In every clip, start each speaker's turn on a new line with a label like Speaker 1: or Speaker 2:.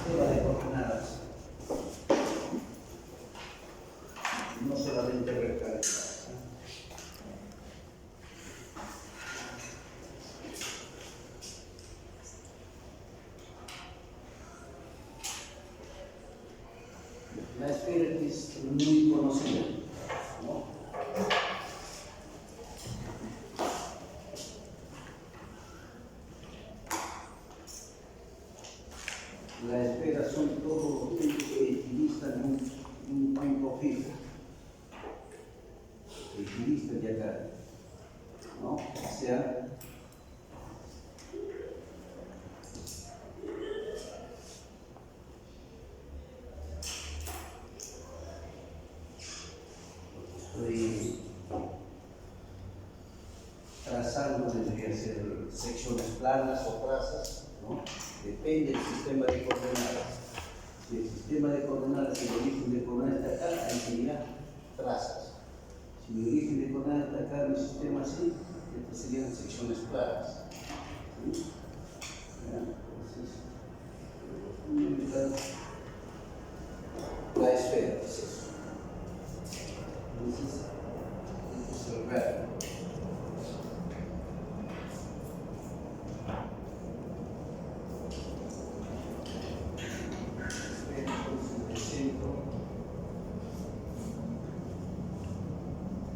Speaker 1: sistema de coordenadas, no solamente rectangular. La esfera es muy conocida, ¿no? La esfera son todos los puntos que equidistan un punto fijo. Equidistan de acá, ¿no? O sea, estoy trazando, debería ser secciones planas o trazas, ¿no? Depende del sistema de coordenadas. Si el sistema de coordenadas, si el origen de coordenadas está acá, ahí sería trazas. Si el origen de coordenadas está acá, mi sistema así, estas serían secciones planas. ¿Sí? Entonces, la esfera es eso. Entonces, este es el radio.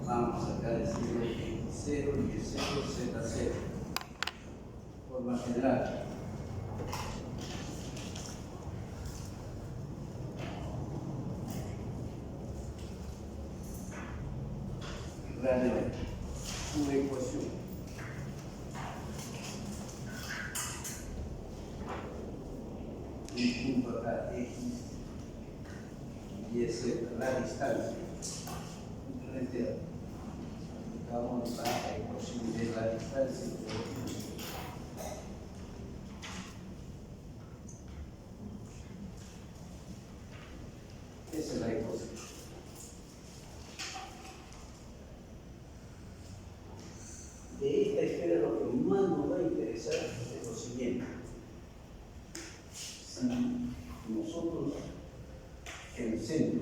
Speaker 1: Vamos a sacar el signo X0 y el signo Z0. Forma general. Realmente, una ecuación. Un punto acá, X y Z, la distancia. Frente vamos a la ecuación de la distancia. Esa es la ecuación. De esta esfera lo que más nos va a interesar es lo siguiente. Si nosotros el centro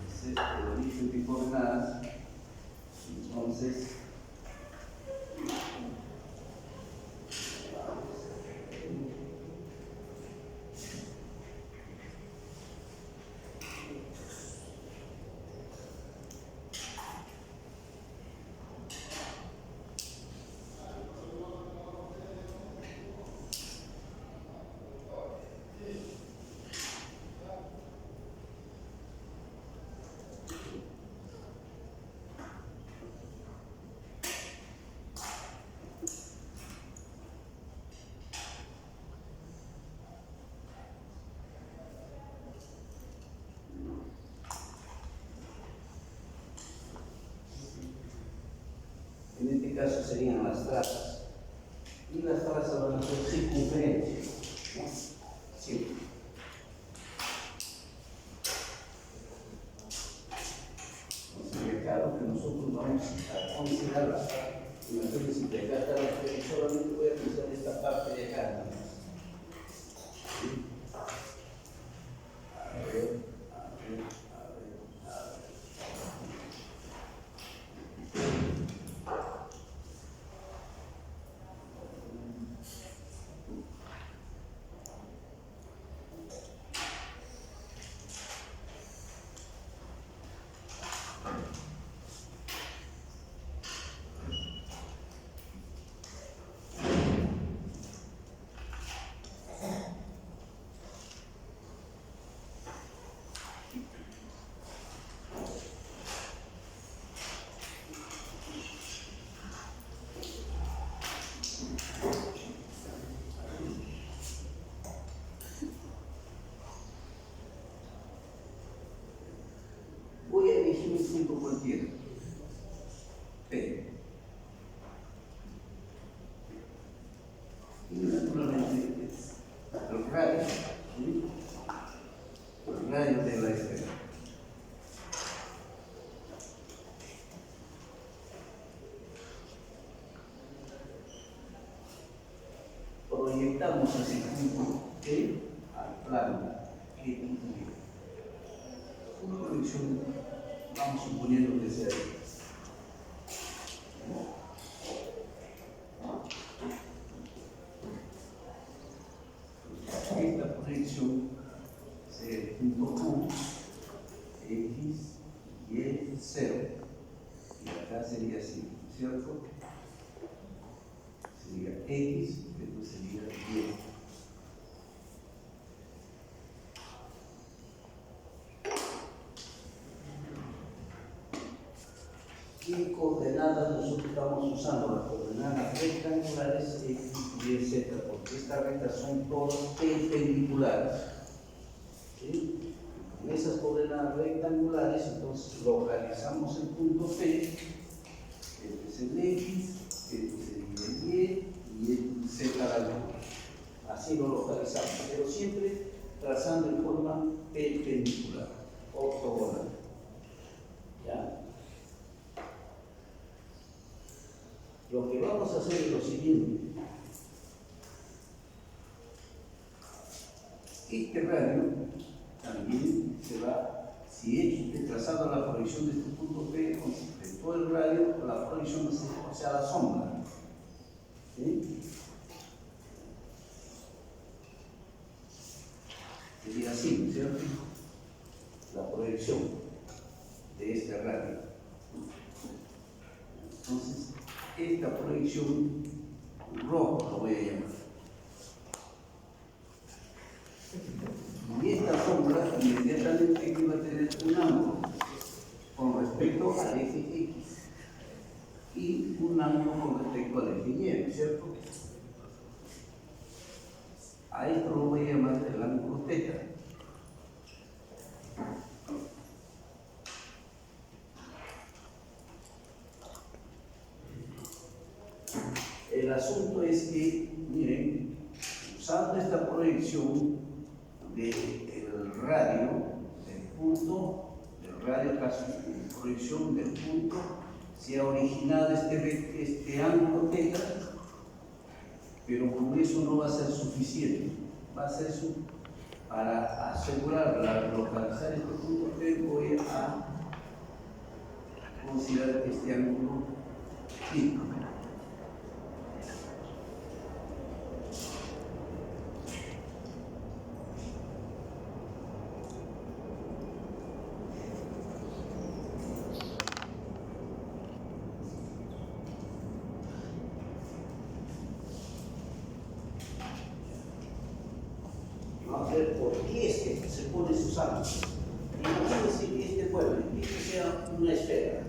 Speaker 1: es el origen de coordenadas, entonces en este caso serían las trazas. Y las trazas van a ser circunferencias, ¿no? Sí. Entonces, claro que nosotros vamos a considerar, imagínense que acá está la esfera, solamente voy a pensar esta parte de acá, ¿no? ¿Sí? A ver. Y naturalmente los rayos, ¿sí? Los rayos de la esfera. Proyectamos ese punto P al plano X. Una proyección, vamos suponiendo que sea ahí. Esta proyección sería el punto Q, X, Y, 0. Y acá sería así, ¿cierto? Sería X, después sería Y. ¿Qué coordenadas nosotros estamos usando? Las coordenadas rectangulares X, Y, Z, porque estas rectas son todas perpendiculares. ¿Sí? Con esas coordenadas rectangulares, entonces localizamos el punto P, este es el X, este sería el Y el Z al altura. Así lo localizamos, pero siempre trazando en forma perpendicular, ortogonal. ¿Ya? Lo que vamos a hacer es lo siguiente. Este radio también se va, si he trazado la proyección de este punto P, de todo el radio, la proyección, o sea, la sombra. ¿Sí? Sería así, ¿no es cierto? La proyección de este radio. Entonces, esta proyección roja lo voy a llamar. Y esta sombra inmediatamente va a tener un ángulo con respecto al eje X y un ángulo con respecto al eje Y, ¿cierto? A esto lo voy a llamar el ángulo θ. El asunto es que, miren, usando esta proyección del radio, del punto, del radio, caso de proyección del punto, se ha originado este ángulo θ, pero con eso no va a ser suficiente. Va a ser para asegurar, localizar este punto P, voy a considerar este ángulo θ. Vamos a ver por qué es que se pone sus ángulos. Imagínense que este pueblo, que sea una esfera.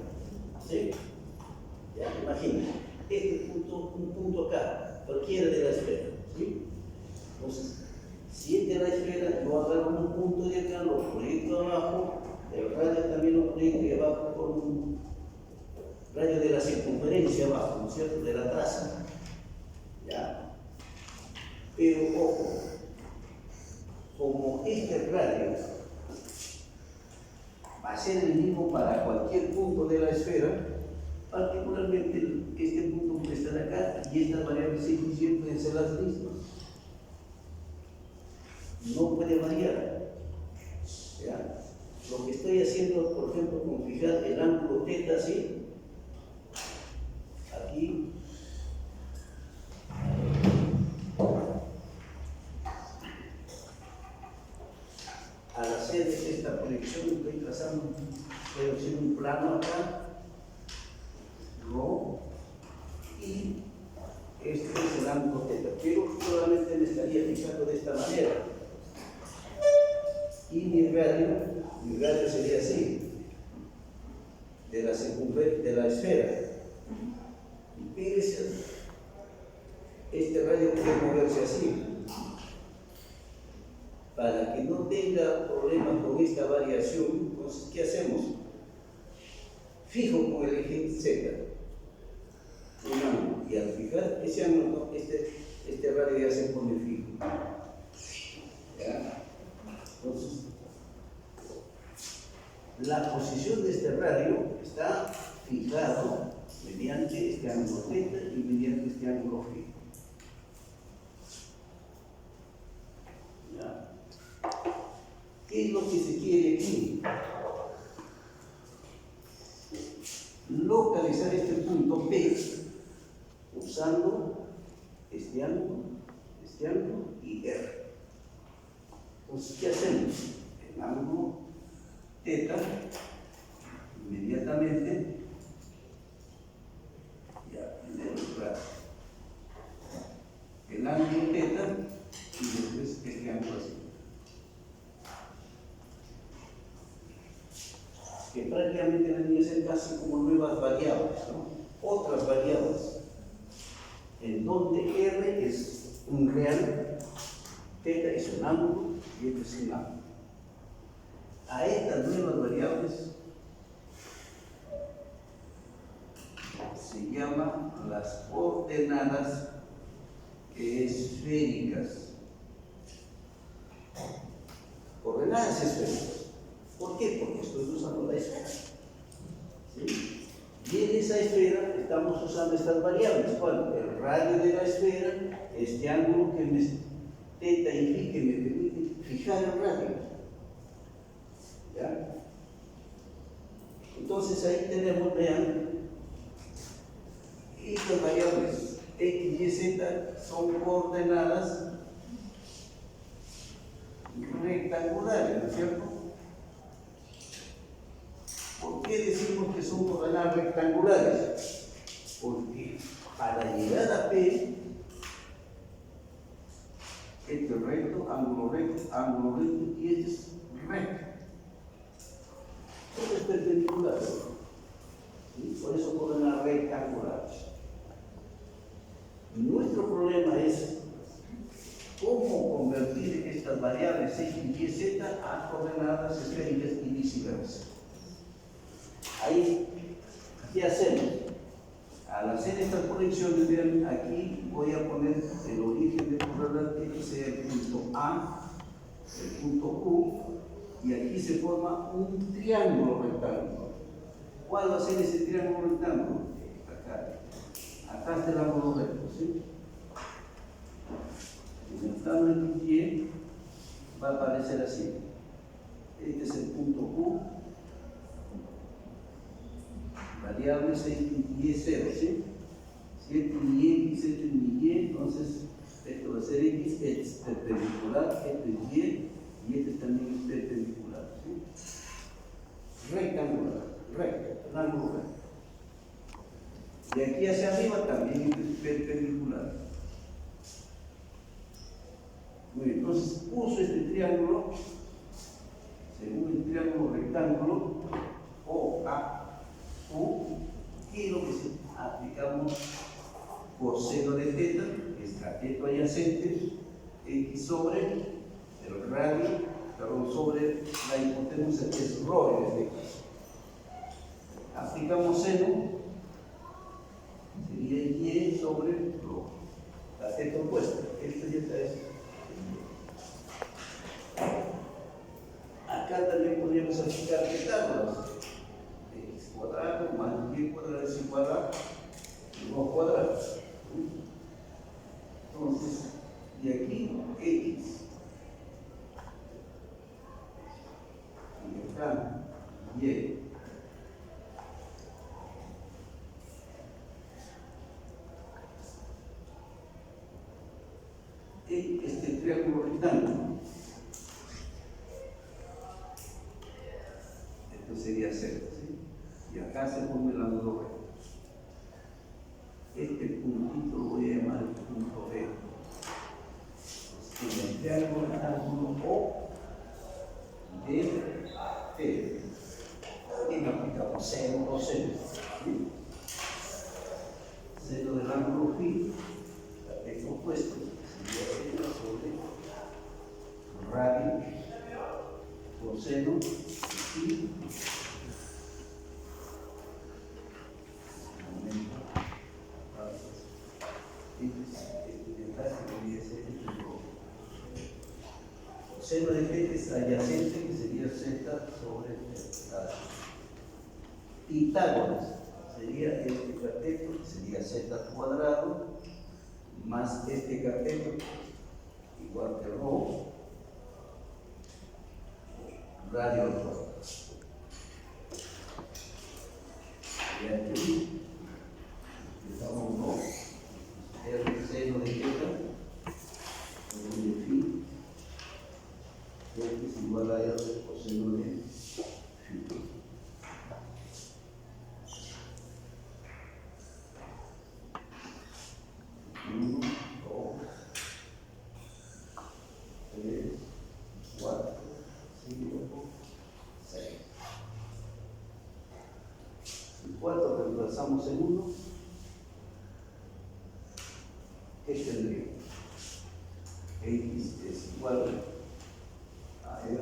Speaker 1: ¿Sí? Ya, imagínense. Este punto, un punto acá, cualquiera de la esfera. ¿Sí? Entonces, si este es la esfera, yo agarro un punto de acá, lo proyecto abajo, el radio también lo proyecto abajo con un radio de la circunferencia abajo, ¿no es cierto? De la traza. ¿Ya? Pero ojo, como este radio va a ser el mismo para cualquier punto de la esfera, particularmente este punto puede estar acá y estas variables X y Y pueden ser las mismas. No puede variar. ¿Ya? Lo que estoy haciendo, por ejemplo, con fijar el ángulo θ así, aquí, al hacer esta proyección, estoy trazando, estoy haciendo un plano acá, ¿no? Y este es el ángulo θ, pero solamente me estaría fijando de esta manera. Y mi radio sería así, de la circunferencia, de la esfera. Y fíjense, este radio puede moverse así. Para que no tenga problemas con esta variación, entonces, ¿qué hacemos? Fijo con el eje Z un ángulo, y al fijar ese ángulo, este radio radio ya se pone fijo. ¿Ya? Entonces, la posición de este radio está fijado mediante este ángulo θ y mediante este ángulo fijo. ¿Ya? ¿Qué es lo que se quiere aquí? Localizar este punto P usando este ángulo y R. Entonces, ¿qué hacemos? El ángulo θ, inmediatamente, ya, primero, claro, el ángulo θ y después este ángulo así. Que prácticamente vendría a ser casi como nuevas variables, ¿no? Otras variables, en donde R es un real, θ es un ángulo y este es un ángulo. A estas nuevas variables se llaman las coordenadas esféricas. Coordenadas esféricas. ¿Por qué? Porque estoy usando la esfera. ¿Sí? Y en esa esfera estamos usando estas variables. ¿Cuál? El radio de la esfera, este ángulo que me θ y phi, que me permite fijar el radio. ¿Ya? Entonces ahí tenemos, vean, estas variables x, y, z son coordenadas rectangulares, ¿no es cierto? ¿Por qué decimos que son coordenadas rectangulares? Porque para llegar a P, este es recto, ángulo recto, y este es recto. Todo es perpendicular. ¿Sí? Por eso coordenadas rectangulares. Nuestro problema es cómo convertir estas variables x, y, z a coordenadas esféricas y viceversa. Ahí, ¿qué hacemos? Al hacer estas conexiones, vean, aquí voy a poner el origen de coordenadas, que sea el punto A, el punto Q, y aquí se forma un triángulo rectángulo. ¿Cuál va a ser ese triángulo rectángulo? Acá está el ángulo recto, ¿sí? En el plano en Y va a aparecer así. Este es el punto Q. Variable 6 y 0, ¿sí? 7 y x, 7 y y, entonces esto va a ser x, este es perpendicular, este es y este también es perpendicular, ¿sí? Rectangular, recto, el ángulo recto. Y aquí hacia arriba también es perpendicular. Muy bien, entonces uso este triángulo, según el triángulo rectángulo, o A, y lo que aplicamos coseno de θ, que es cateto adyacente, x sobre el radio, perdón, sobre la hipotenusa, que es ρ en este caso. Aplicamos seno, sería y sobre ρ, cateto opuesto, esto ya está eso. Acá también podríamos aplicar Pitágoras. X cuadrado más y cuadrado es igual a 2 cuadrados. Entonces, de aquí x y acá y. Este triángulo rectángulo, esto sería Z, ¿sí? Y acá se pone el ángulo recto. Este puntito lo voy a llamar el punto B. En el triángulo O de T. Y aplicamos seno o seno. ¿Sí? Seno del ángulo phi, el opuesto, sería seno sobre radio, coseno y este detrás debería ser Coseno de θ es adyacente, que sería z sobre z. Pitágoras sería este cateto, que sería z cuadrado, más este cateto, igual que rho, radio al cuadrado. Y aquí empezamos, ¿no? R seno de θ, de phi, es igual a R coseno de phi. Uno, dos, tres, cuatro, cinco, seis. El cuarto reemplazamos en 1. ¿Qué tendría? X es igual a R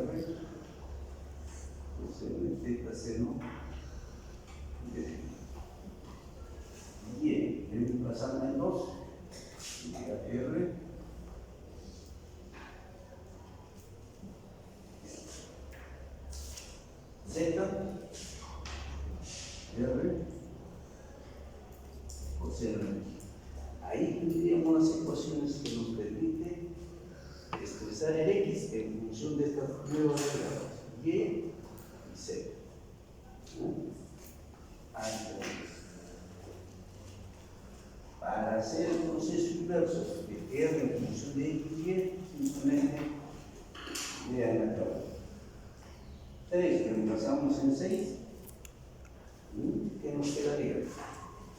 Speaker 1: coseno de θ seno de phi. Y reemplazamos en 2. R Z R coseno. Ahí tendríamos las ecuaciones que nos permiten expresar el X en función de estas nuevas variables Y y Z. Para hacer el proceso inverso de R en función de X y Y, simplemente vean acá. 3 que reemplazamos en 6, ¿qué nos quedaría?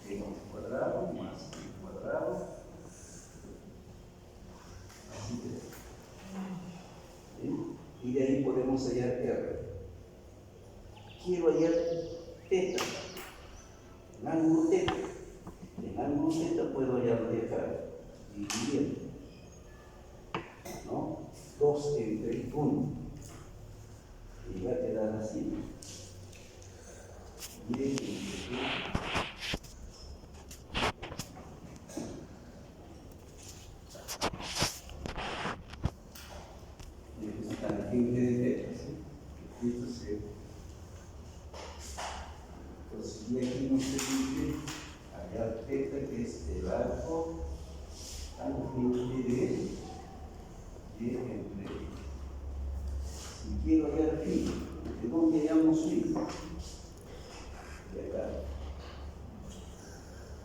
Speaker 1: X cuadrado más Y cuadrado, así que, ¿sí? Y de ahí podemos hallar R. Quiero hallar θ, el ángulo θ. En ángulo θ puedo hallarlo de acá, dividiendo, ¿no? 2 entre 1. Y va a quedar así. Miren, esta tangente de θ, ¿sí? Entonces, y aquí nos permite hallar θ, que es el arco tangente de Y entre Y. Si quiero hallar phi, ¿de dónde hallamos phi? De acá.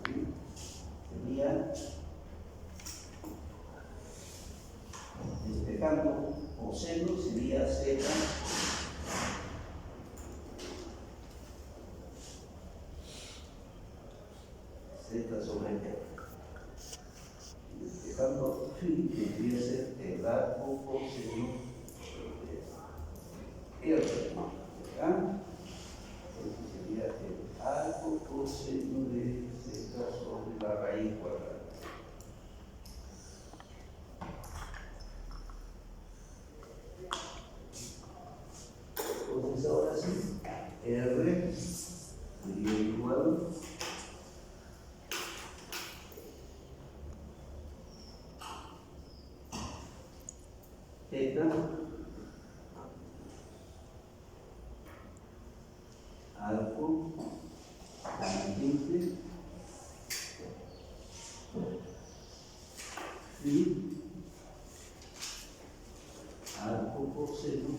Speaker 1: ¿Sí? Sería este campo coseno, sería z sobre R. Este campo phi debería ser el arco coseno de R. ¿Acá? Entonces sería el arco coseno de z sobre la raíz cuadrada. Entonces ahora sí, R sería igual θ arco tangente phi arco coseno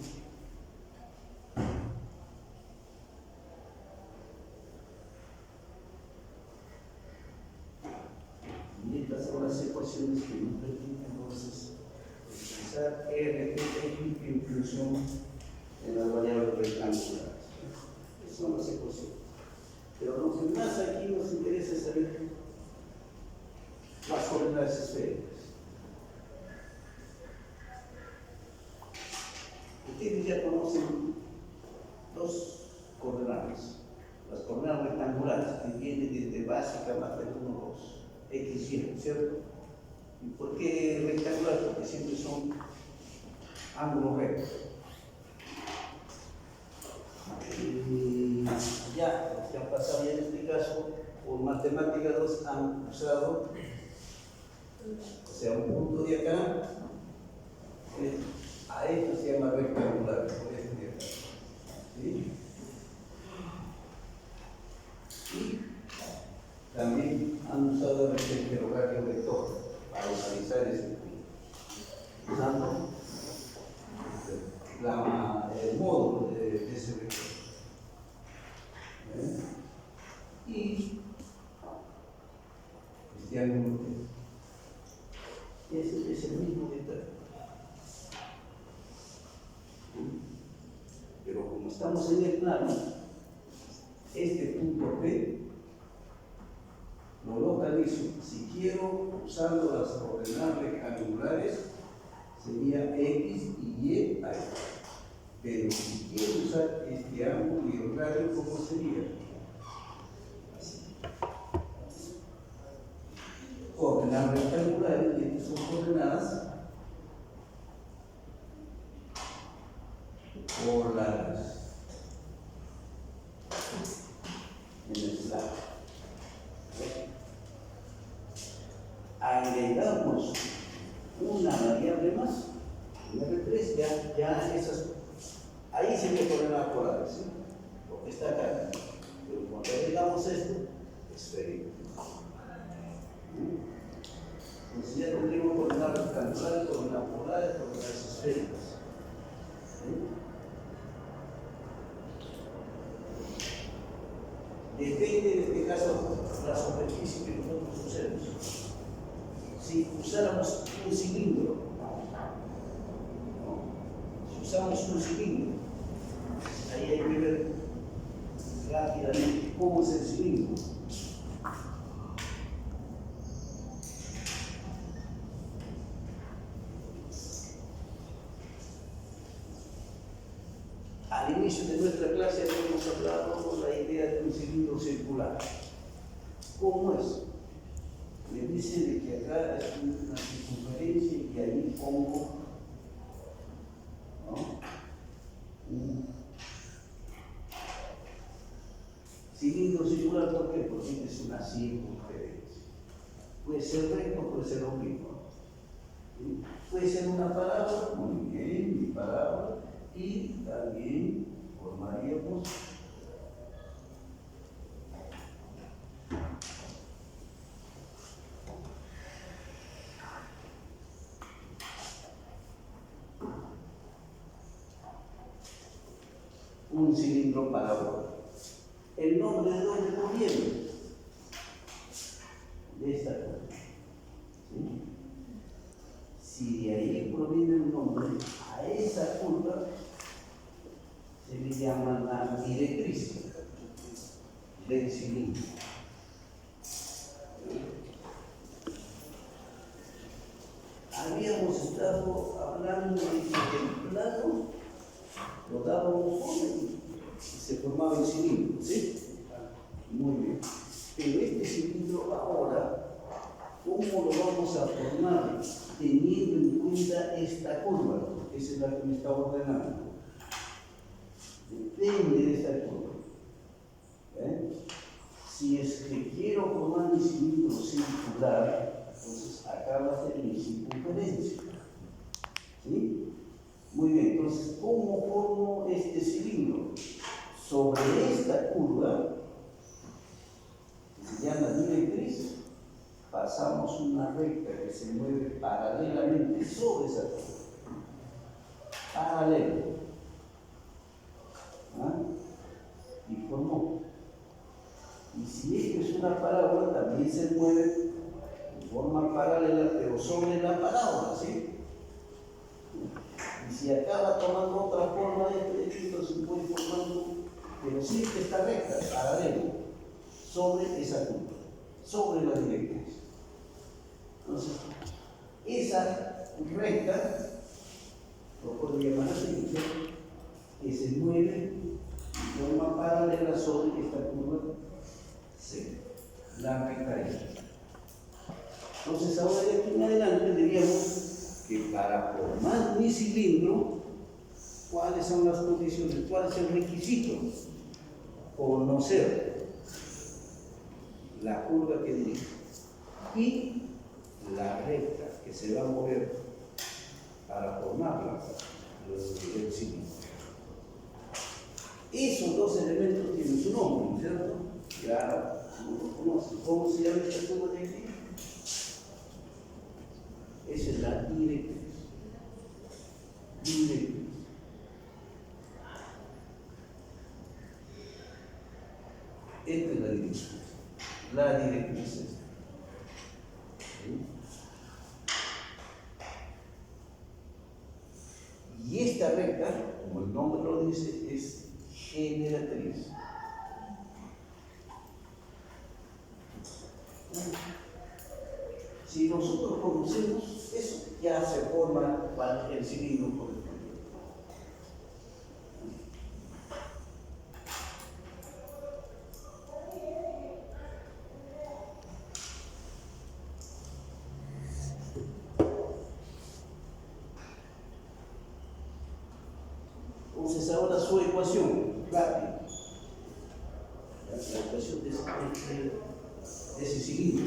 Speaker 1: y estas son las ecuaciones que nos permiten entonces expresar R θ en función de las variables rectangulares. Esas son las ecuaciones. Pero lo que más aquí nos interesa es saber las coordenadas esféricas. Ustedes ya conocen dos coordenadas. Las coordenadas rectangulares que vienen desde básica más de 1, 2, X, Y, ¿cierto? ¿Y por qué rectangular? Porque siempre son ángulos rectos. Ya, los que han pasado ya en este caso, por matemática 2 han usado, o sea, un punto de acá, A esto se llama rectangular, por este de acá. ¿Sí? Y también han usado el heterografio vector para localizar ese punto, usando el módulo de ese vector. Y este ángulo es el mismo detalle. Pero como estamos en el plano, este punto P lo localizo. Si quiero usando las coordenadas rectangulares, sería X y Y ahí. Pero si quiero usar este ángulo y el radio, ¿cómo sería? Así. Coordenadas rectangulares, y estas son coordenadas polares en el plano. Agregamos una variable más, en R3, ya esas, ahí sería coordenadas polares, ¿sí? Porque está acá. Pero cuando agregamos esto, esférico. Entonces ya tendríamos coordenadas rectangulares, coordenadas polares, coordenadas esféricas. ¿Sí? Depende en este caso la superficie que nosotros usemos. Si usáramos un cilindro, si usamos un cilindro, ahí hay que ver rápidamente cómo es el cilindro. Al inicio de nuestra clase habíamos hablado de la idea de un cilindro circular. ¿Cómo es? Me dice de que acá es una circunferencia y ahí pongo, ¿no?, un cilindro circular. ¿Por qué? Porque es una circunferencia. Puede ser recto, puede ser oblicuo. ¿Sí? Puede ser una parábola, muy bien, mi parábola, y también formaríamos un cilindro parabólico. ¿El nombre de dónde proviene? De esta curva. ¿Sí? Si de ahí proviene el nombre, a esa curva se le llama la directriz del cilindro. Habíamos estado hablando de que el plano lo dábamos forma y se formaba el cilindro, ¿sí? Muy bien. Pero este cilindro ahora, ¿cómo lo vamos a formar? Teniendo en cuenta esta curva, porque esa es la que me está ordenando. Depende de esta curva. Si es que quiero formar mi cilindro circular, entonces acá va a ser mi circunferencia. ¿Sí? Muy bien, entonces, ¿cómo formo este cilindro? Sobre esta curva, que se llama directriz, pasamos una recta que se mueve paralelamente sobre esa curva. Paralelo. ¿Ah? Y formó. Y si esto es una parábola, también se mueve de forma paralela, pero sobre la parábola, ¿sí? Y si acaba tomando otra forma, esto se puede formando, pero sí que está recta, paralelo, sobre esa curva, sobre la directriz. Entonces, esa recta, lo puedo llamar así, que se mueve de forma paralela sobre esta curva, sí, la recta esta. Entonces, ahora de aquí en adelante diríamos que para formar mi cilindro, ¿cuáles son las condiciones? ¿Cuál es el requisito? Conocer la curva que dirige y la recta que se va a mover para formarla del civil. Esos dos elementos tienen su nombre, ¿cierto? Ya uno conoce. ¿Cómo se llama esta curva de aquí? Esa es la directriz. Directriz. Esta es la directriz. La directriz es esta. Y esta recta, como el nombre lo dice, es generatriz. Si nosotros conocemos eso, ya se forma el cilindro por el medio. Entonces ahora su ecuación rápida. La ecuación de ese cilindro.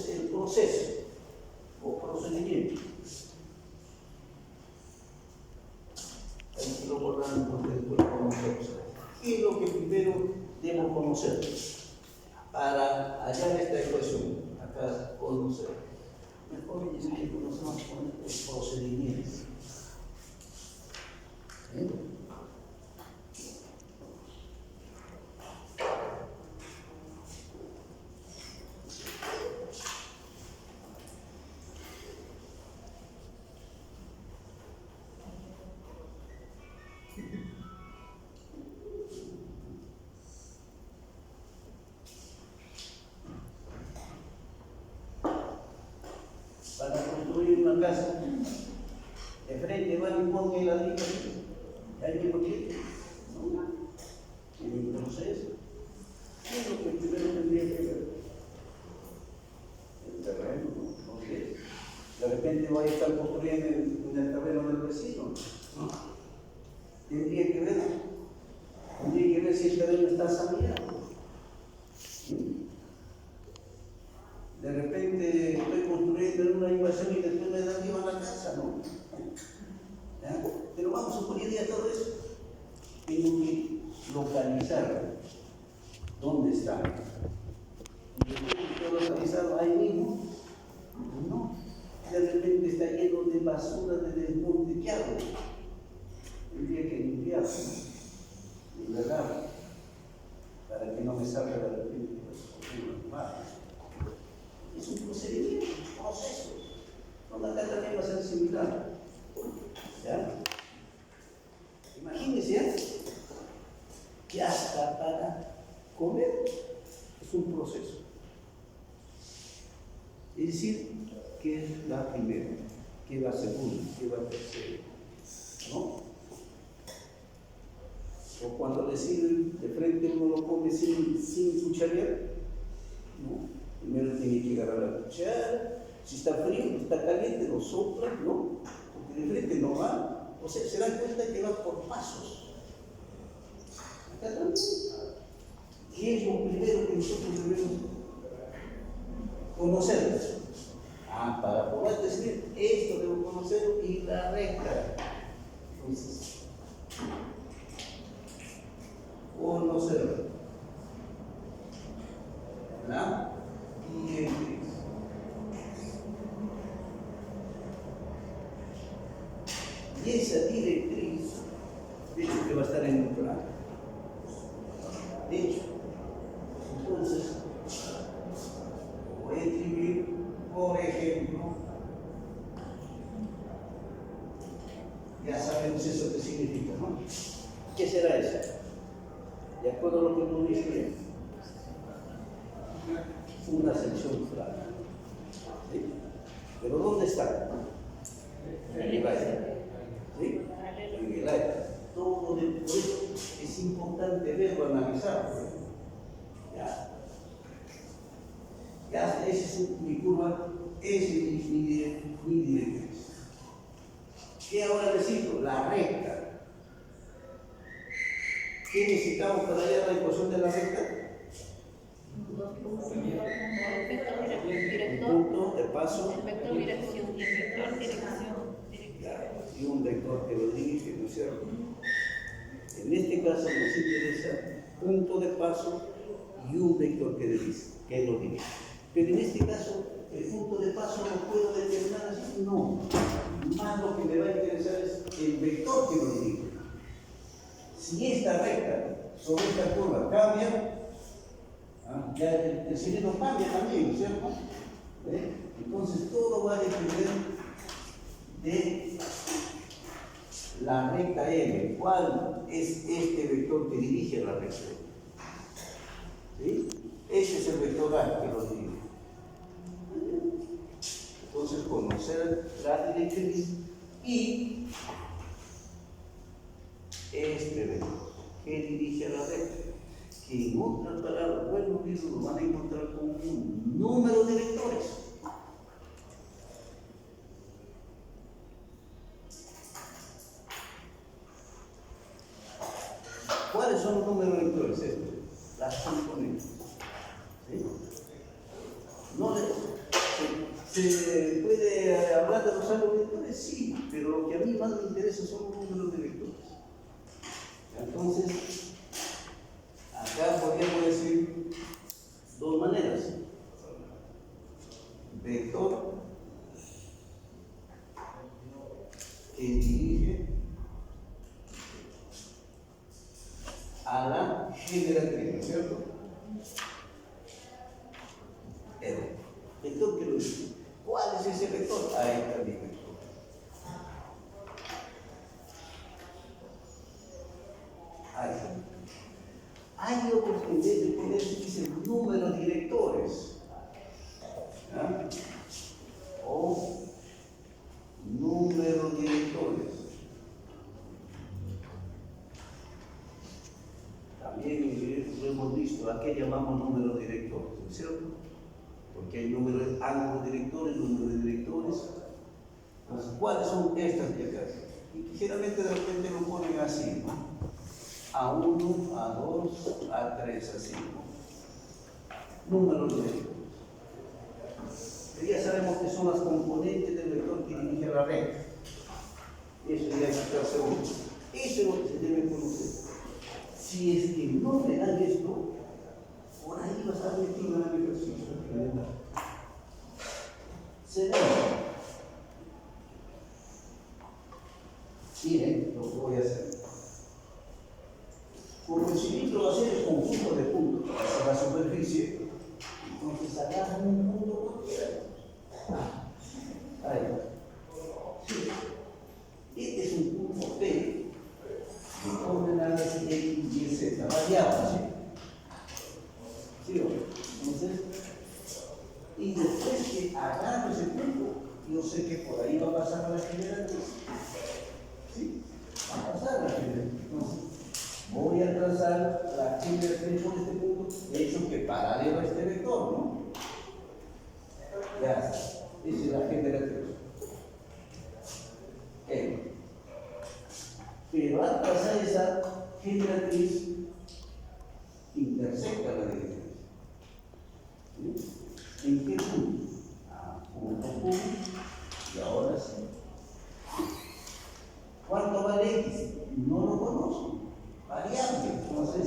Speaker 1: El proceso o procedimiento. Ahí quiero borrar un poco después de conocerlos. ¿Qué es lo que primero debemos conocer? Para hallar esta ecuación, acá conocer. Mejor decir que conocemos el procedimiento. Para construir una casa, de frente van y ponen el ladrillo aquí, ahí mismo tiene, ¿no? Tiene un proceso. ¿Qué es lo que primero tendría que ver? El terreno, ¿no? ¿Qué? De repente voy a estar construyendo en el terreno del vecino, ¿no? Tendría que ver si el terreno está saneado. De repente estoy construyendo en una invasión y después me dan arriba a la casa, ¿no? ¿Ya? Pero vamos a suponer ya todo eso. Tengo que localizar dónde está. Y después que estoy localizado ahí mismo, no. De repente está lleno de basura, de desmonte. ¿Qué hago? Tendría que limpiarlo, ¿no? Liberarlo, para que no me salga de repente los malos. Es un procedimiento, un proceso. No, acá también va a ser similar. ¿Ya? Imagínense que hasta para comer es un proceso. Es decir, ¿qué es la primera? ¿Qué va segunda? ¿Qué va tercera? ¿No? O cuando deciden de frente uno lo come sin cucharear, ¿no? Primero tiene que agarrar la cuchara, si está frío, está caliente, lo sopla, ¿no? Porque de frente no va. O sea, se dan cuenta que va por pasos. Acá también. ¿Qué es lo primero que nosotros debemos conocer? Para poder decir esto debo conocerlo y la recta. Entonces, conocerlo. ¿Verdad? Directriz. Y esa directriz, de hecho, que va a estar en un plano. De hecho, entonces, voy a escribir, por ejemplo, ya sabemos eso que significa, ¿no? ¿Qué será eso? De acuerdo a lo que nos dice, una sección plana. ¿Sí? ¿Pero dónde está? En el aire. ¿Sí? En el aire. Por eso es importante verlo, analizarlo. ¿Ya? Ya, esa es mi curva, esa es mi directriz. ¿Qué ahora necesito? La recta. ¿Qué necesitamos para hallar la ecuación de la recta? Un punto de paso.
Speaker 2: El vector dirección y el vector dirección.
Speaker 1: Y un vector que lo dirige, ¿no es cierto? En este caso nos interesa punto de paso y un vector que lo dirige. Pero en este caso, el punto de paso no puedo determinar así, no. Más lo que me va a interesar es el vector que lo dirige. Si esta recta sobre esta curva cambia, ya el cilindro cambia también, ¿no es cierto? Entonces todo va a depender de la recta M. ¿Cuál es este vector que dirige la recta M? ¿Sí? Ese es el vector A que lo dirige. Entonces conocer la directriz y este vector que dirige a la recta, que en otras palabras, buenos libros lo van a encontrar con un número de vectores. ¿Cuáles son los números de vectores? Las componentes. ¿Sí? No ¿se puede hablar de los ángulos vectores? Sí, pero lo que a mí más me interesa son los números de vectores. Entonces, acá podríamos decir dos maneras. Vector que dirige a la generatriz, ¿no es cierto? El vector que lo dirige. ¿Cuál es ese vector? Ahí está mi vector. Ahí está. Hay otros que en vez de ponerse dicen números directores. ¿Ya? O números directores. También lo hemos visto, ¿a qué llamamos números directores? ¿No es cierto? Porque hay ángulos directores, números de directores. Entonces, ¿cuáles son estas de acá? Y generalmente de repente lo ponen así, ¿no? A1, A2, A3, así, ¿no? Números directores. Ya sabemos que son las componentes del vector que dirige a la recta. Eso ya es el segundo. Eso es lo que se debe conocer. Si es que no me dan esto, por ahí va a estar metido en el ejercicio. Se ve. Miren lo que voy a hacer. Como el cilindro va a ser el conjunto de puntos hacia la superficie, entonces agarran un punto cualquiera. Ahí va. Sí. Este es un punto P de coordenadas X, Y, Z, variables. ¿Sí? Entonces, y después que agarro ese punto, yo sé que por ahí va a pasar a la generatriz. ¿Sí? Va a pasar a la generatriz. Entonces, voy a trazar la generatriz por este punto, de hecho que paralelo a este vector, ¿no? Ya está. Esa es la generatriz. Pero al trazar esa generatriz, intersecta la directriz. ¿Sí? ¿En qué punto? Punto Q, y ahora sí. ¿Cuánto vale X? No lo conozco. Variable, entonces,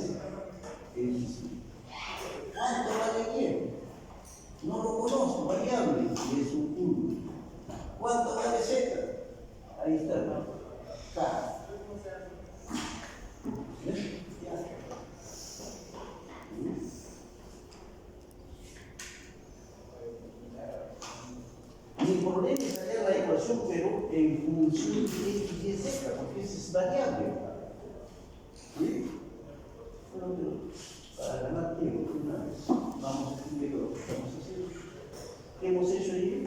Speaker 1: ¿cuánto vale Y? No lo conozco, variable, y es un punto. ¿Cuánto vale Z? Ahí está, K. Mi problema es hallar la ecuación, pero en función de X y Z, porque esa es variable. ¿Sí? Pero para ganar tiempo, una vez, vamos a escribir lo que estamos haciendo. ¿Qué hemos hecho ahí?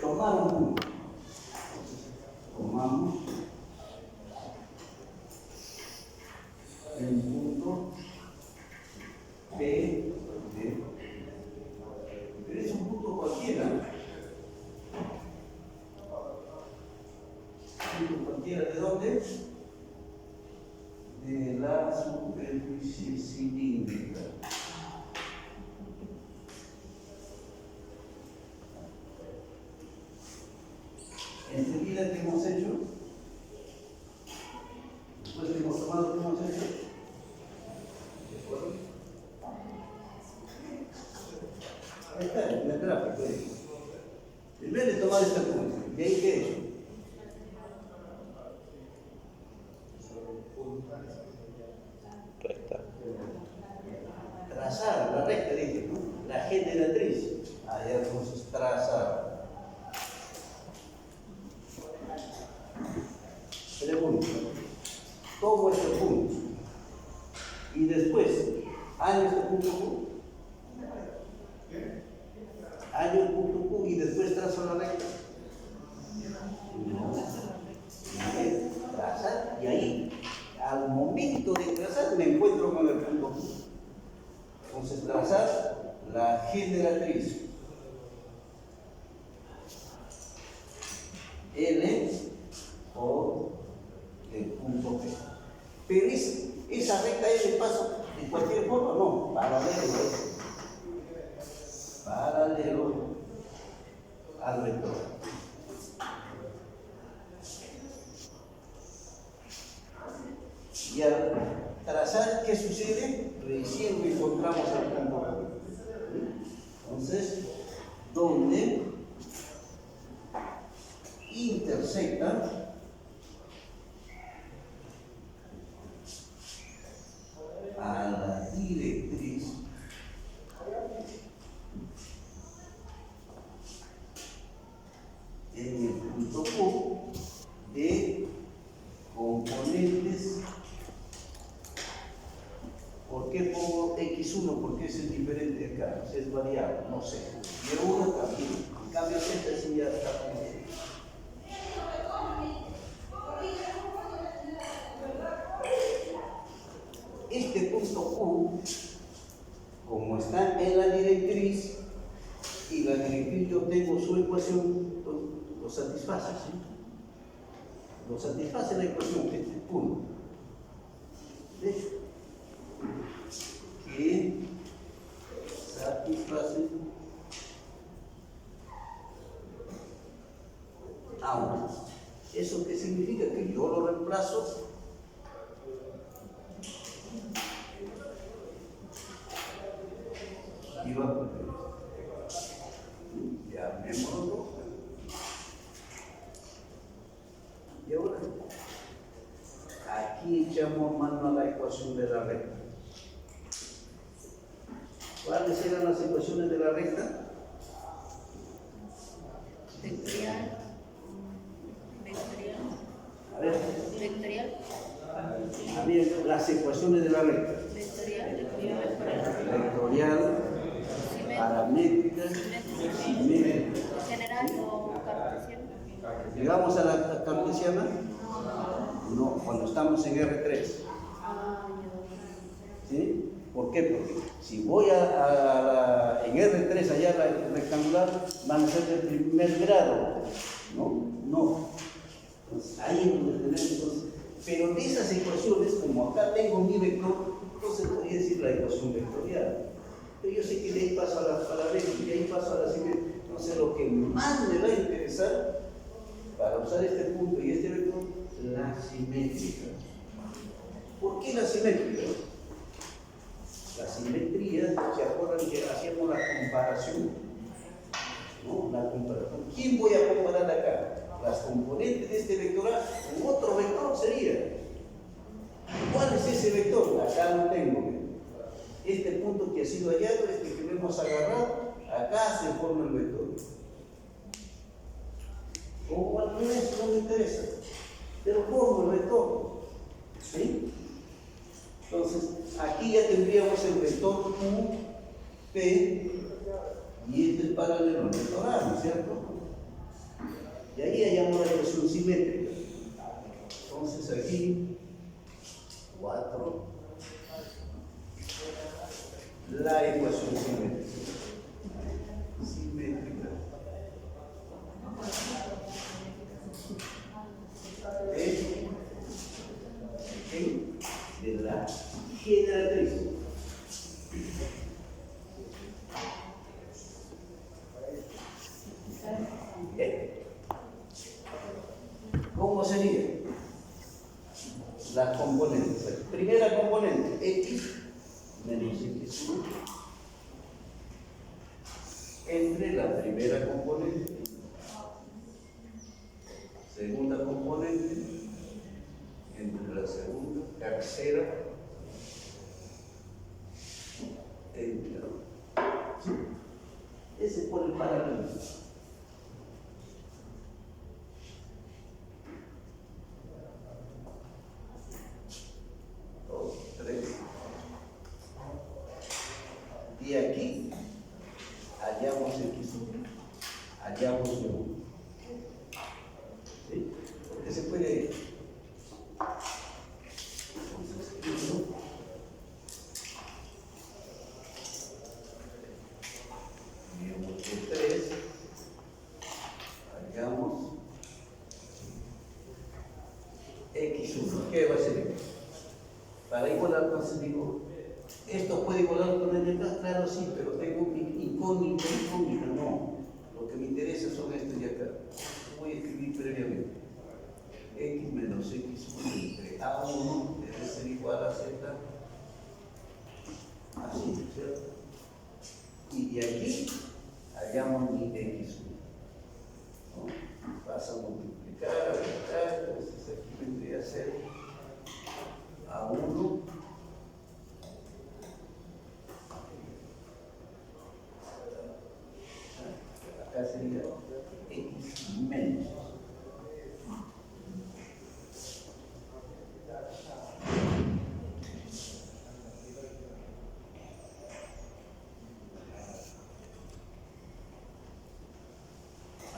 Speaker 1: Tomar un punto. Entonces, tomamos el punto P de. Pero es un gráfico. Primero de tomar este punto. ¿Y ahí qué he hecho?
Speaker 3: Recta.
Speaker 1: Trazar la recta, dije, ¿no? La generatriz. Ahí entonces trazar. Pregunta. Tomo este punto. Y después, hallo este punto Q. Hallo el punto Q y después trazo la recta. No. Trazar y ahí, al momento de trazar, me encuentro con el punto Q. Entonces, trazar la generatriz. L por el punto P. Pero esa recta L pasa de cualquier forma, no, paralelo al vector. Y al trazar, ¿qué sucede? Recién encontramos al punto P. Entonces, donde intersecta a la directriz en el punto Q de componentes. ¿Por qué pongo X1? Porque ese es diferente acá, es variable, no sé. Y el 1 también. En cambio, esta sí ya está bien. Este punto Q, como está en la directriz, y la directriz yo tengo su ecuación, lo satisface, ¿sí? Lo satisface la ecuación, este punto. ¿Ves? Que satisface ahora. ¿Eso qué significa? Que yo lo reemplazo y va a llamémoslo. Y ahora, aquí echamos mano a la ecuación de la recta. ¿Cuáles eran las ecuaciones de la recta?
Speaker 2: Vectorial.
Speaker 1: A ver.
Speaker 2: Vectorial.
Speaker 1: Había las ecuaciones de la recta.
Speaker 2: Vectorial.
Speaker 1: Vectorial, paramétrica, simétrica.
Speaker 2: General o cartesiano.
Speaker 1: ¿Llegamos a la cartesiana? No, cuando estamos en R3. ¿Sí? ¿Por qué? Porque si voy en R3 allá a la rectangular, van a ser de primer grado. No. Entonces, ahí es donde tenemos. Entonces, pero de esas ecuaciones, como acá tengo mi vector, entonces podría decir la ecuación vectorial. Pero yo sé que de ahí paso a la paramétrica y de ahí paso a la simétrica. Entonces, lo que más me va a interesar para usar este punto y este vector, la simétrica. ¿Por qué la simétrica? La simetría, ¿se acuerdan que hacíamos la comparación? ¿No? La comparación. ¿Quién voy a comparar acá? Las componentes de este vector A con otro vector sería. ¿Cuál es ese vector? Acá lo tengo. Este punto que ha sido hallado, este que lo hemos agarrado, acá se forma el vector. O al revés, no me interesa. Pero formo el vector. ¿Sí? Entonces, aquí ya tendríamos el vector Q, P, y este es paralelo al vector A, ¿no es cierto? Y ahí hallamos la ecuación simétrica. Entonces, aquí, 4, la ecuación simétrica. De la generatriz. ¿Cómo sería? Las componentes. Primera componente, X menos X1 entre la primera componente, segunda componente, entre la segunda, tercera, entre la... ¿Sí? Ese es por el paralelo. 2, 3. Y aquí hallamos X1, hallamos Y1. ¿Sí? Porque se puede. Entonces, Y1 digamos que 3, hagamos X1. ¿Qué va a ser X? Para igualar, entonces digo, ¿esto puede igualar con el de acá? Claro, sí, pero tengo un incógnito, no. Lo que me interesa son estos de acá. Voy a escribir previamente. X menos X1 entre A1 debe ser igual a Z. Así, ¿cierto? Y de aquí hallamos mi X1. ¿No? Pasa a multiplicar, entonces aquí vendría a ser A1 acá sería X menos.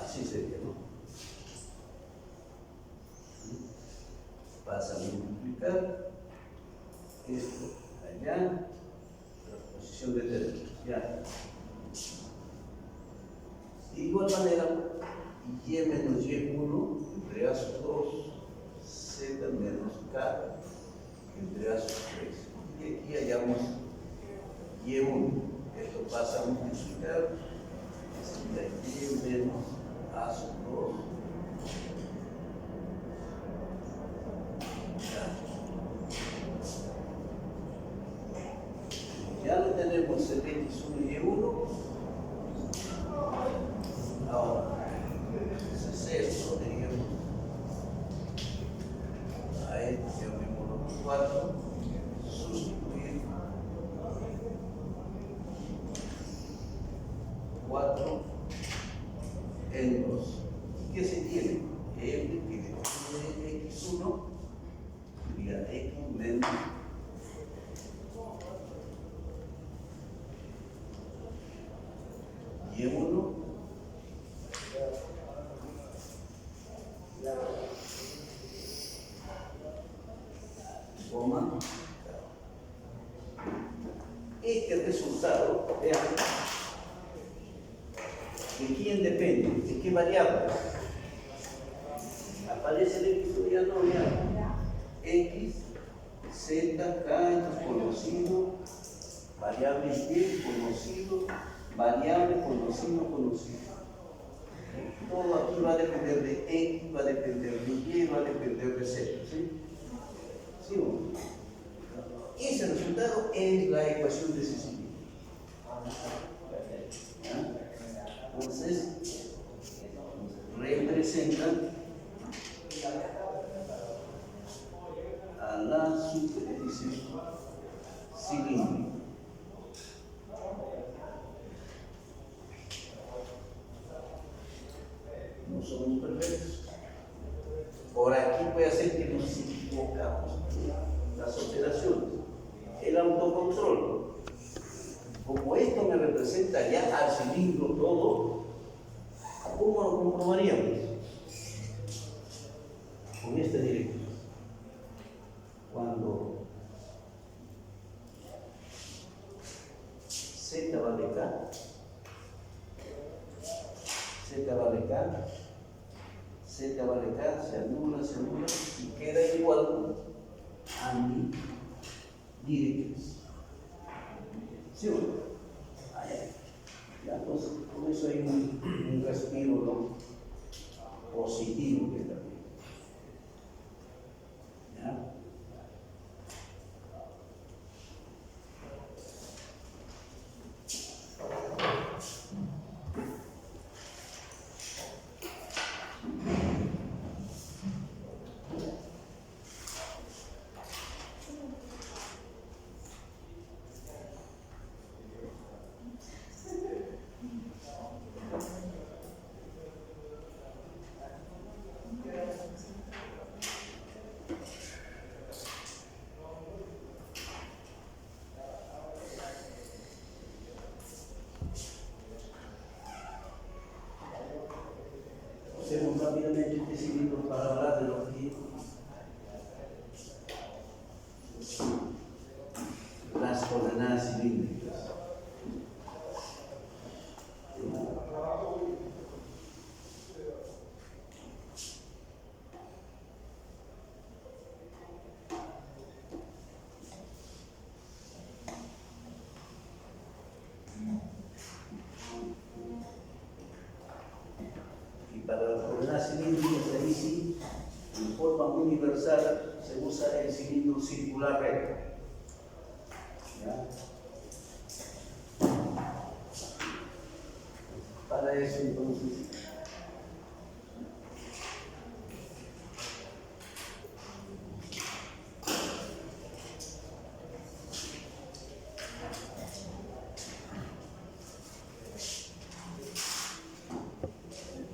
Speaker 1: Así sería, ¿no? Pasa a multiplicar esto allá, transposición de términos, ya. De igual manera, y menos Y1 entre A sub 2, Z menos K entre A sub 3. Y aquí hallamos Y1. Esto pasa a multiplicar, sería Y menos A sub 2. Ya lo tenemos el X1 y Y1. Ahora, entonces esto diríamos a este llamémoslo 4, sustituir 4 en 2. ¿Qué se tiene? M que después de X1 sería X menos Y1 coma. Este resultado, vean, ¿de quién depende? ¿De qué variable? Aparece el X, ya no, ya. X, Z, K, esto es conocido, variable Y, conocido, variable, conocido. Todo aquí va a depender de X, va a depender de Y, va a depender de Z, ¿sí? ¿Sí o no? Ese resultado es la ecuación decisiva. Entonces, representan a la superficie cilíndrica. No somos perfectos. Por aquí puede ser que nos equivocamos. Las operaciones, el autocontrol. Como esto me representa ya al cilindro todo, ¿cómo lo comprobaríamos? Con esta dirección. Cuando Z vale K, Z vale K, Z vale K, se anula y queda igual a mi directriz. ¿Sí o no? Ya, entonces, con eso hay un respiro, ¿no? Positivo que también. ¿Ya? rápidamente este cilindro para hablar de lo que las coordenadas cilíndricas. Y para las coordenadas cilíndricas, ahí sí, en forma universal, se usa el cilindro circular recto. ¿Ya? Para eso, entonces,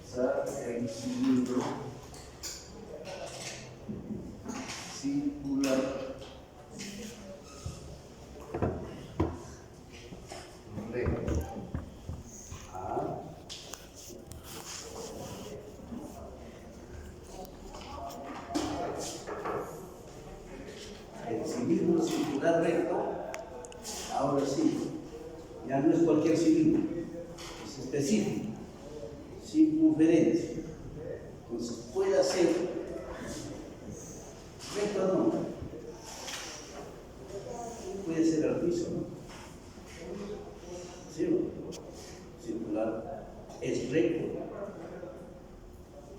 Speaker 1: usar el cilindro circular recto. El cilindro circular recto, ahora sí, ya no es cualquier cilindro, es específico, circunferencia. Entonces puede ser recto o no, puede ser al piso, ¿no? ¿Sí o no? Circular es recto.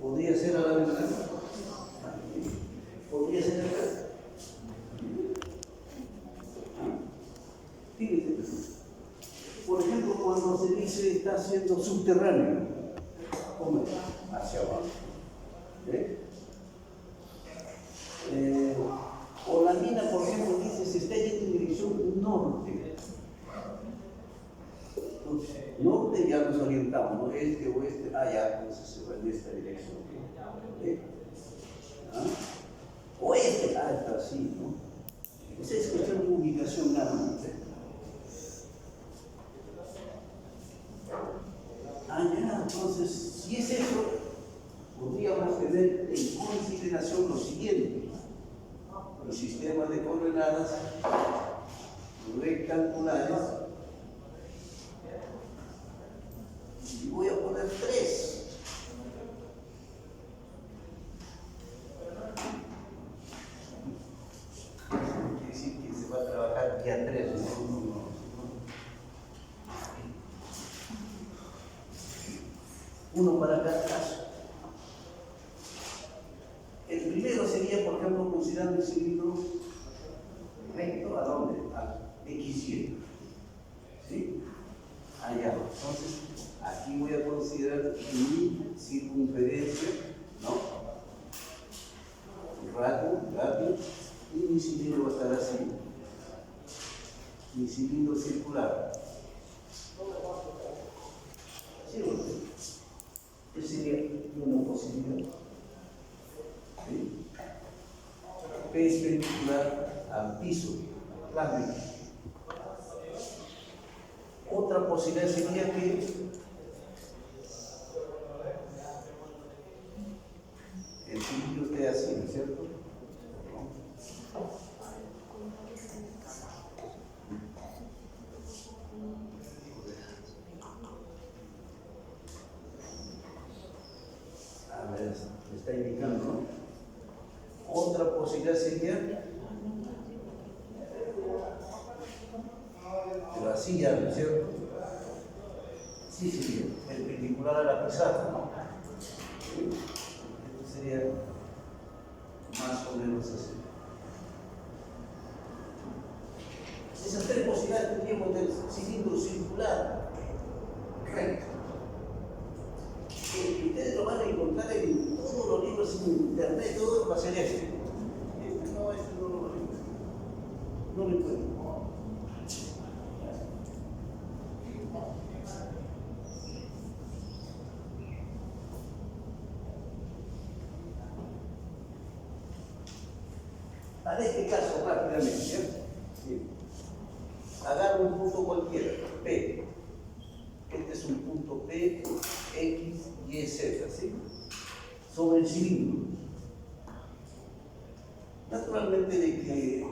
Speaker 1: Podría ser a la ventana, podría ser acá. Fíjate, por ejemplo, cuando se dice está siendo subterráneo, ¿cómo es? Hacia abajo. ¿Eh? O la mina, por ejemplo, dice se está yendo en dirección norte. Entonces, norte ya nos orientamos, ¿no? Este, oeste, ya, entonces se va en esta dirección. ¿Eh? Oeste, está así, ¿no? Esa es cuestión de ubicación nada más. Ya, entonces, si es eso, podríamos tener en consideración lo siguiente: los sistemas de coordenadas rectangulares, y voy a poner 3. Quiere decir que se va a trabajar día 3, ¿no? Uno para cada caso. El primero sería, por ejemplo, considerando el cilindro recto, ¿a dónde? A X100. ¿Sí? Allá. Entonces, aquí voy a considerar mi circunferencia, ¿no? Radio, y mi cilindro va a estar así. Mi cilindro circular. ¿Sí o no? Esa sería una posibilidad. ¿Sí? Perpendicular al piso, plano. Otra posibilidad sería que el cilindro esté así, ¿no es cierto? A ver, me está indicando, ¿no? Otra posibilidad sería, pero así ya, ¿no es cierto? Sí, sería perpendicular a la pizarra, ¿no? Esto sería más o menos así. Esas 3 posibilidades tendríamos del cilindro circular recto. Que ustedes lo van a encontrar en todos los libros en internet, todo va a ser este. No, este no lo encuentro. No lo encuentro. Para este caso, rápidamente, ¿cierto? Sí. Agarro un punto cualquiera, P. Este es un punto P, X, Y, Z, ¿sí? Sobre del cilindro. Naturalmente de que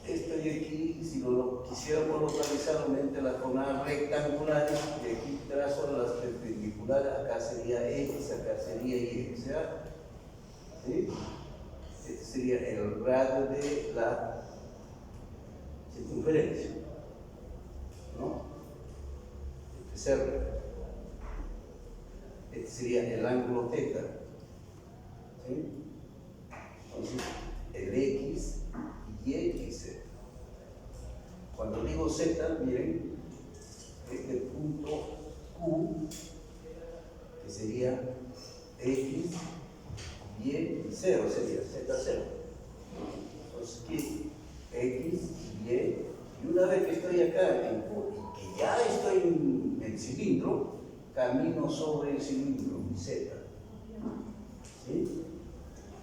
Speaker 1: esto de aquí, si lo quisiéramos localizar mediante las jornadas rectangulares, de aquí trazo las perpendiculares, acá sería X, acá sería Y, ¿sea? ¿Sí? Este sería el radio de la circunferencia, ¿no? Este es R. Este sería el ángulo θ, ¿sí? Entonces, el X y Z. Cuando digo Z, miren, este punto Q, que sería X, Y, 0 sería Z0. Entonces aquí, X, Y una vez que estoy acá en Q, y que ya estoy en el cilindro, camino sobre el cilindro, mi Z. ¿Sí?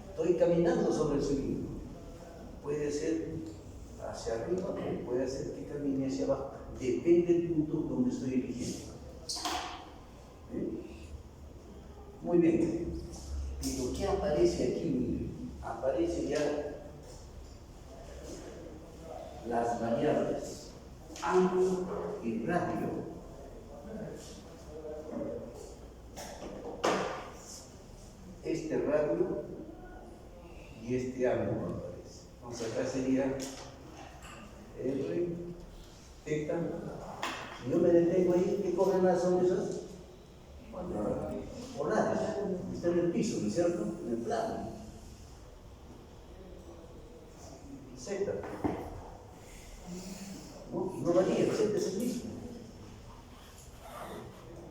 Speaker 1: Estoy caminando sobre el cilindro. Puede ser hacia arriba o puede ser que camine hacia abajo. Depende del punto donde estoy eligiendo. ¿Sí? Muy bien. Pero ¿qué aparece aquí? Miren, aparece ya las variables ángulo y radio. Este radio y este ángulo aparece. Entonces acá sería R, θ. Si yo me detengo ahí, ¿qué coordenadas son esas? Polares. Está en el piso, ¿no es cierto? En el plano. Z. No varía, Z es el mismo.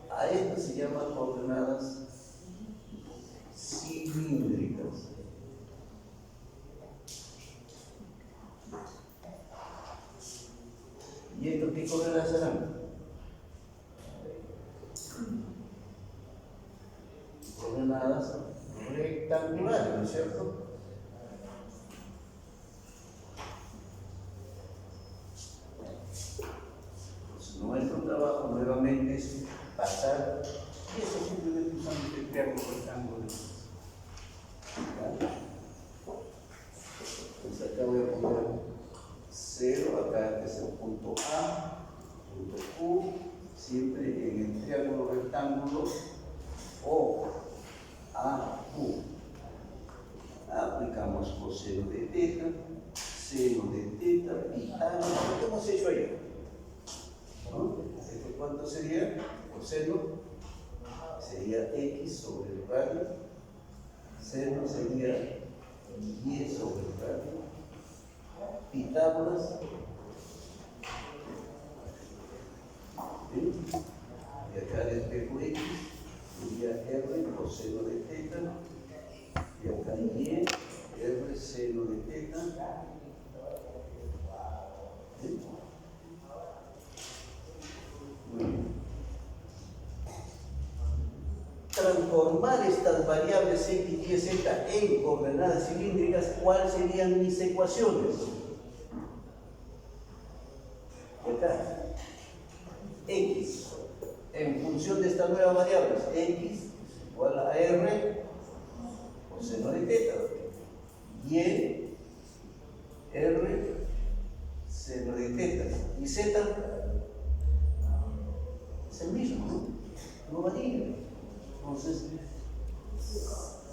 Speaker 1: A esto se llaman coordenadas cilíndricas. ¿Y esto qué coordenadas serán? Coordenadas rectangulares, ¿no es cierto? Pues nuestro trabajo nuevamente es pasar, y eso simplemente usando este triángulo rectangular. Entonces acá voy a poner 0, acá que es el punto A, punto Q, siempre en el triángulo rectángulo O, A, Q. Aplicamos coseno de θ, seno de θ y A. ¿Qué hemos hecho ahí? ¿No? ¿Cuánto sería? Coseno sería X sobre el radio, seno sería Y sobre el radio, Pitágoras, ¿sí? Y acá el espejo X sería R coseno de θ, y acá Y, R seno de θ. ¿Sí? Muy bien. Transformar estas variables X, Y, Z en coordenadas cilíndricas, ¿cuáles serían mis ecuaciones? Acá, X, en función de estas nuevas variables, X es igual a R coseno de θ, Y, R seno de θ, y Z es el mismo, no varía. Entonces,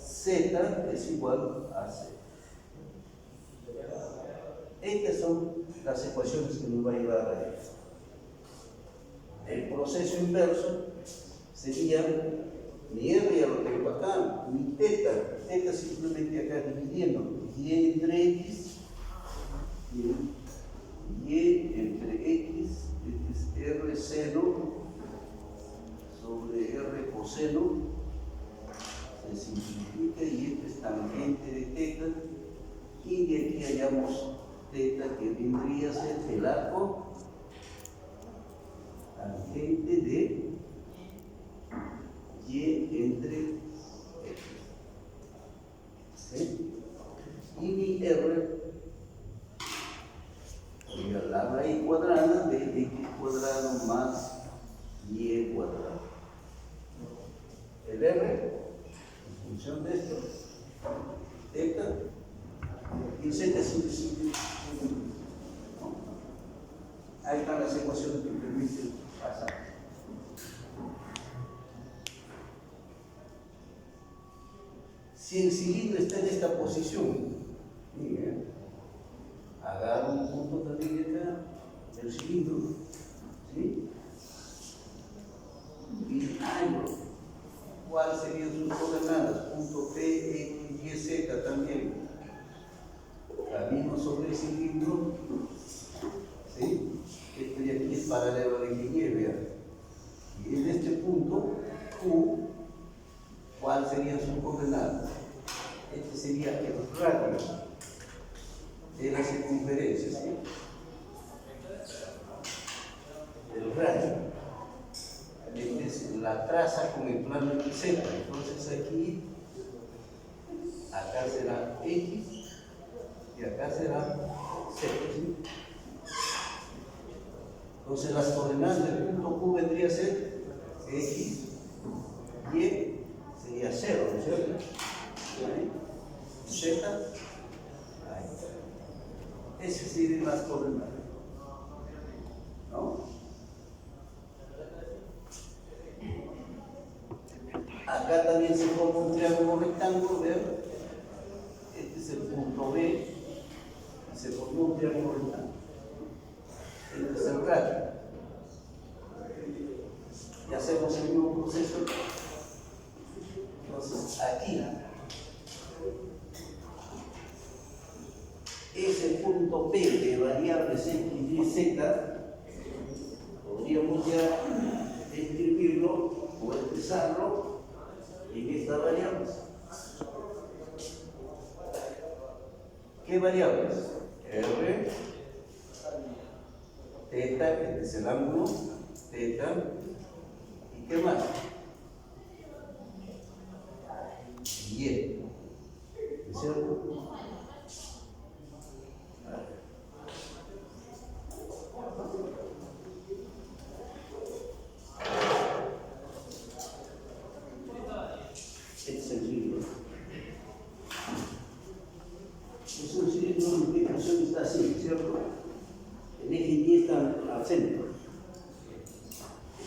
Speaker 1: Z es igual a C. Estas son las ecuaciones que nos va a llevar a esto. El proceso inverso sería mi R, ya lo tengo acá, mi θ simplemente acá dividiendo Y entre X, Y entre X, este es R seno sobre R coseno, se simplifica y este es tangente de θ, y de aquí hallamos θ que vendría a ser el arco tangente de Y entre X. ¿Sí? Y mi R sería la raíz cuadrada Ahí están las ecuaciones que permiten pasar. Si el cilindro está en esta posición, miren, agarro un punto también de acá del cilindro, ¿sí? Y hallo cuáles serían sus coordenadas, punto P, X, Y, Z también. Camino sobre el cilindro, ¿sí? Este de aquí es paralelo al eje Y, vean. Y en este punto, Q, ¿cuáles serían sus coordenadas? Este sería el radio de la circunferencia, ¿sí? El radio. Este es la traza con el plano del Z. Entonces aquí, acá será X y acá será Z, ¿sí? Entonces las coordenadas del punto Q vendría a ser X, Y, sería 0, ¿no es cierto? Z, ahí. Esas serían las coordenadas, ¿no? Acá también se forma un triángulo rectángulo, ¿vean? Este es el punto B, y se formó un triángulo rectángulo. Este es el radio. Y hacemos el mismo proceso. Entonces, aquí, ese punto P de variables X, Y, Z, podríamos ya escribirlo o expresarlo en estas variables. ¿Qué variables? R, teta, este es el ángulo, teta, ¿y qué más? Y, ¿es cierto? Este es el cilindro. Es un cilindro en implicación está así, ¿cierto? El eje Y está al centro.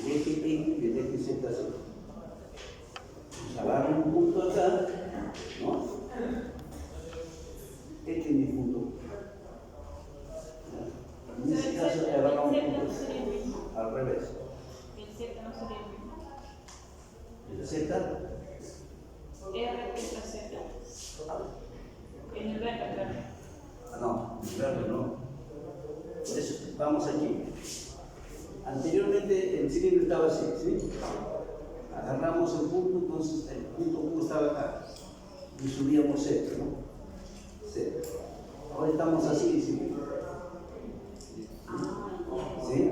Speaker 1: El eje X y el eje Z así. Pues agarro un punto acá, ¿no? Este es mi punto. En este caso agarro un punto al revés.
Speaker 2: El Z no sería el mismo.
Speaker 1: El Z.
Speaker 2: R contra Z. En el verde, claro.
Speaker 1: No, el verde no. Por eso vamos aquí. Anteriormente el cilindro estaba así, ¿sí? Agarramos el punto, entonces el punto Q estaba acá. Y subíamos Z, ¿no? Z. Ahora estamos así, ¿sí? ¿Sí?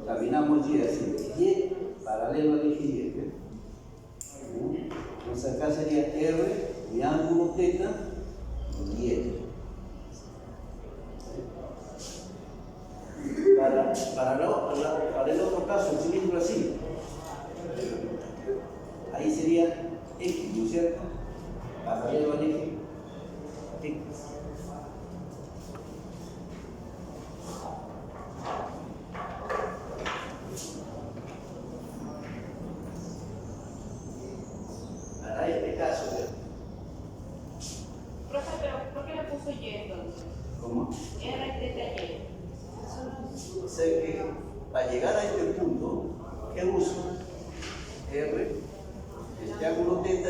Speaker 1: Caminamos Y así. Y paralelo al eje Y. ¿Sí? Entonces acá sería R, mi ángulo teta, y Y. Para el otro caso, el cilindro así. Ahí sería X, ¿no es cierto? Paralelo al eje X. Para este caso,
Speaker 2: Profe, pero ¿por qué le puso Y entonces?
Speaker 1: ¿cómo?
Speaker 2: R, teta, Y.
Speaker 1: O sea que para llegar a este punto, ¿qué uso? R, este ángulo teta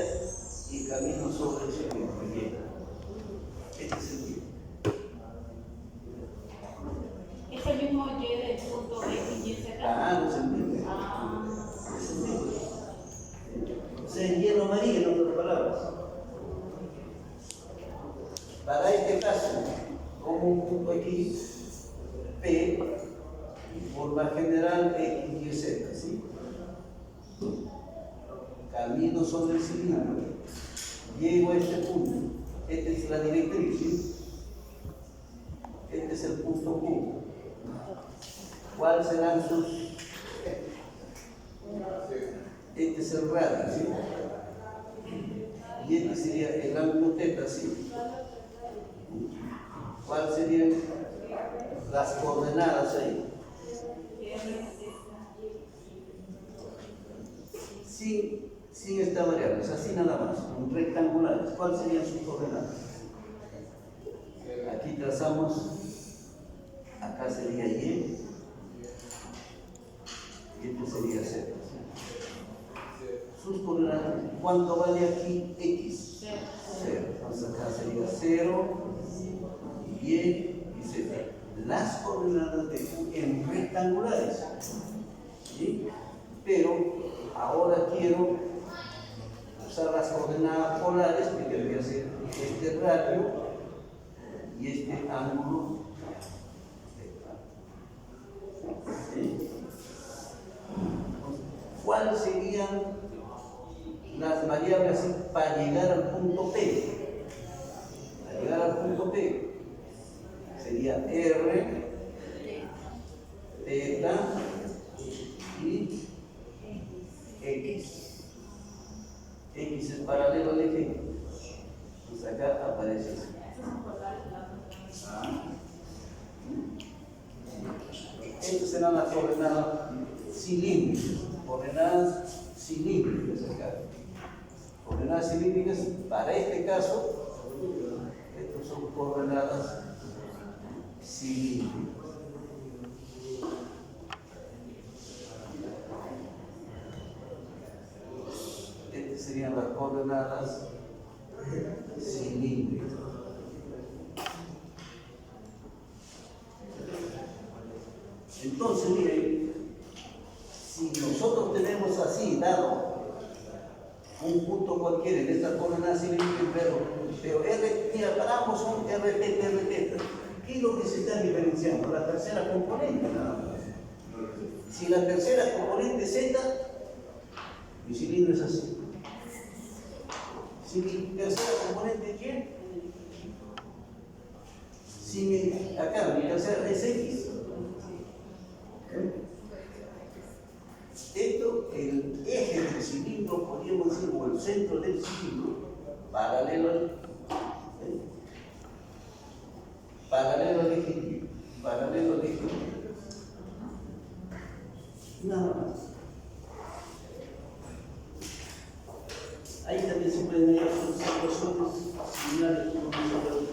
Speaker 1: y camino sobre el cilindro. Este es el Y.
Speaker 2: Es el mismo Y del punto X, Y, Z.
Speaker 1: Ah, no se entiende.
Speaker 2: Ah.
Speaker 1: Se entiende. O sea, en hielo amarillo, en otras palabras. Para este caso, como un punto aquí, P, forma general X, Y, Z, ¿sí? Camino sobre el cilindro, llego a este punto, esta es la directriz, ¿sí? Este es el punto Q. ¿Cuáles serán sus? Este es el radio, ¿sí? Y este sería el ángulo teta, ¿sí? ¿Cuáles serían las coordenadas ahí? sin esta variable, es así nada más, rectangulares. ¿Cuáles serían sus coordenadas? Aquí trazamos, acá sería Y, y este sería Z. Sus coordenadas, ¿cuánto vale aquí X? 0. Entonces acá sería 0, Y y Z. Las coordenadas de Q en rectangulares. ¿Sí? Pero ahora quiero usar las coordenadas polares, que debería ser este radio y este ángulo. ¿Sí? ¿Cuáles serían las variables para llegar al punto P? Para llegar al punto P sería R, θ y X. X es paralelo al eje. Entonces acá aparece eso. Estas serán las coordenadas cilíndricas. Coordenadas cilíndricas acá. Coordenadas cilíndricas, para este caso, estas son coordenadas cilíndricas. Estas serían las coordenadas cilíndricas. Entonces, miren, si nosotros tenemos así, dado un punto cualquiera en esta coordenada cilíndrica, pero R, mira, para ambos son RT, RT. ¿Qué es lo que se está diferenciando? La tercera componente, nada más. Si la tercera componente es Z, mi cilindro es así. Si mi tercera componente es Y, si acá mi tercera es X. Esto, el eje del cilindro, podríamos decir, o el centro del cilindro, paralelo al eje, paralelo al eje. Nada más. Ahí también se pueden hallar situaciones similares como nosotros.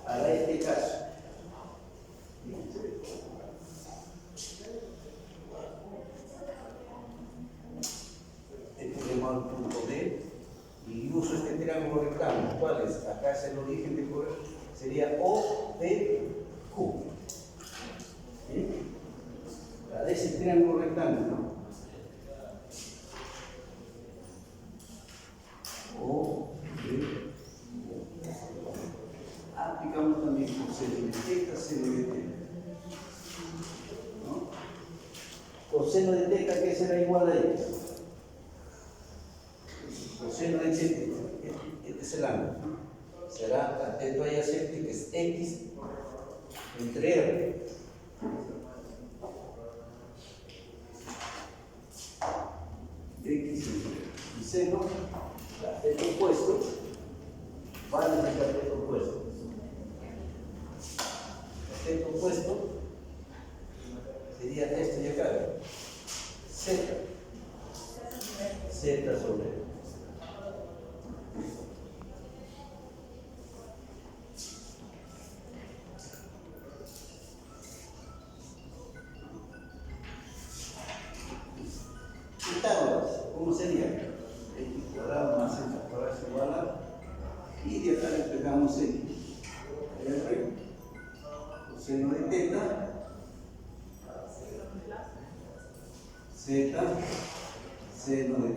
Speaker 1: Para este caso, tenemos el punto D y uso este triángulo rectángulo. ¿Cuál es? Acá es el origen de correr, sería O, P, Q. ¿Sí? Para ese triángulo rectángulo, O, P, aplicamos también coseno de θ, seno de θ. ¿No? Coseno de θ, ¿qué será igual a X? Coseno de θ, este es el ángulo. Será cateto adyacente, que es X entre R. X entre R. Y seno, cateto opuesto, vale el cateto opuesto. Cateto opuesto sería esto de acá, Z, Z sobre R. Pitágoras, ¿cómo sería? X cuadrado más Z cuadrado es igual a, y de acá le pegamos X. R, coseno de θ, Z, seno de θ.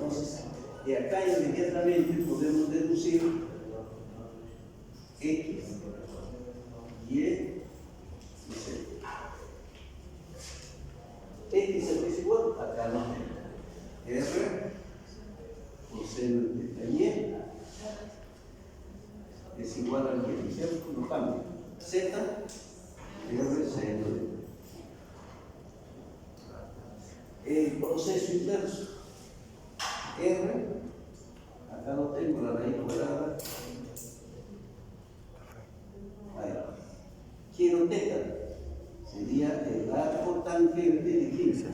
Speaker 1: Entonces, de acá inmediatamente podemos deducir X, Y y Z. X es igual, acá no tengo. R coseno de teta Y es igual al Y, ¿cierto? No cambia. Z, R seno de teta. El proceso inverso. R, acá lo tengo, la raíz cuadrada. Ahí. Quiero teta. Sería el arco tangente de 15.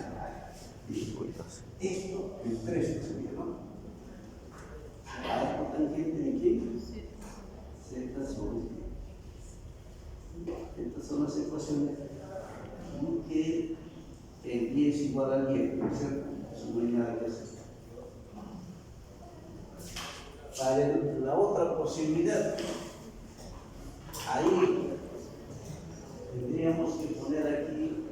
Speaker 1: Esto es 13 sería, ¿no? Arco tangente de 15. Z sobre 10. Estas son las ecuaciones que el Y es igual al Y, ¿no es cierto? Eso no hay nada que hacer. Para la otra posibilidad, ahí tendríamos que poner aquí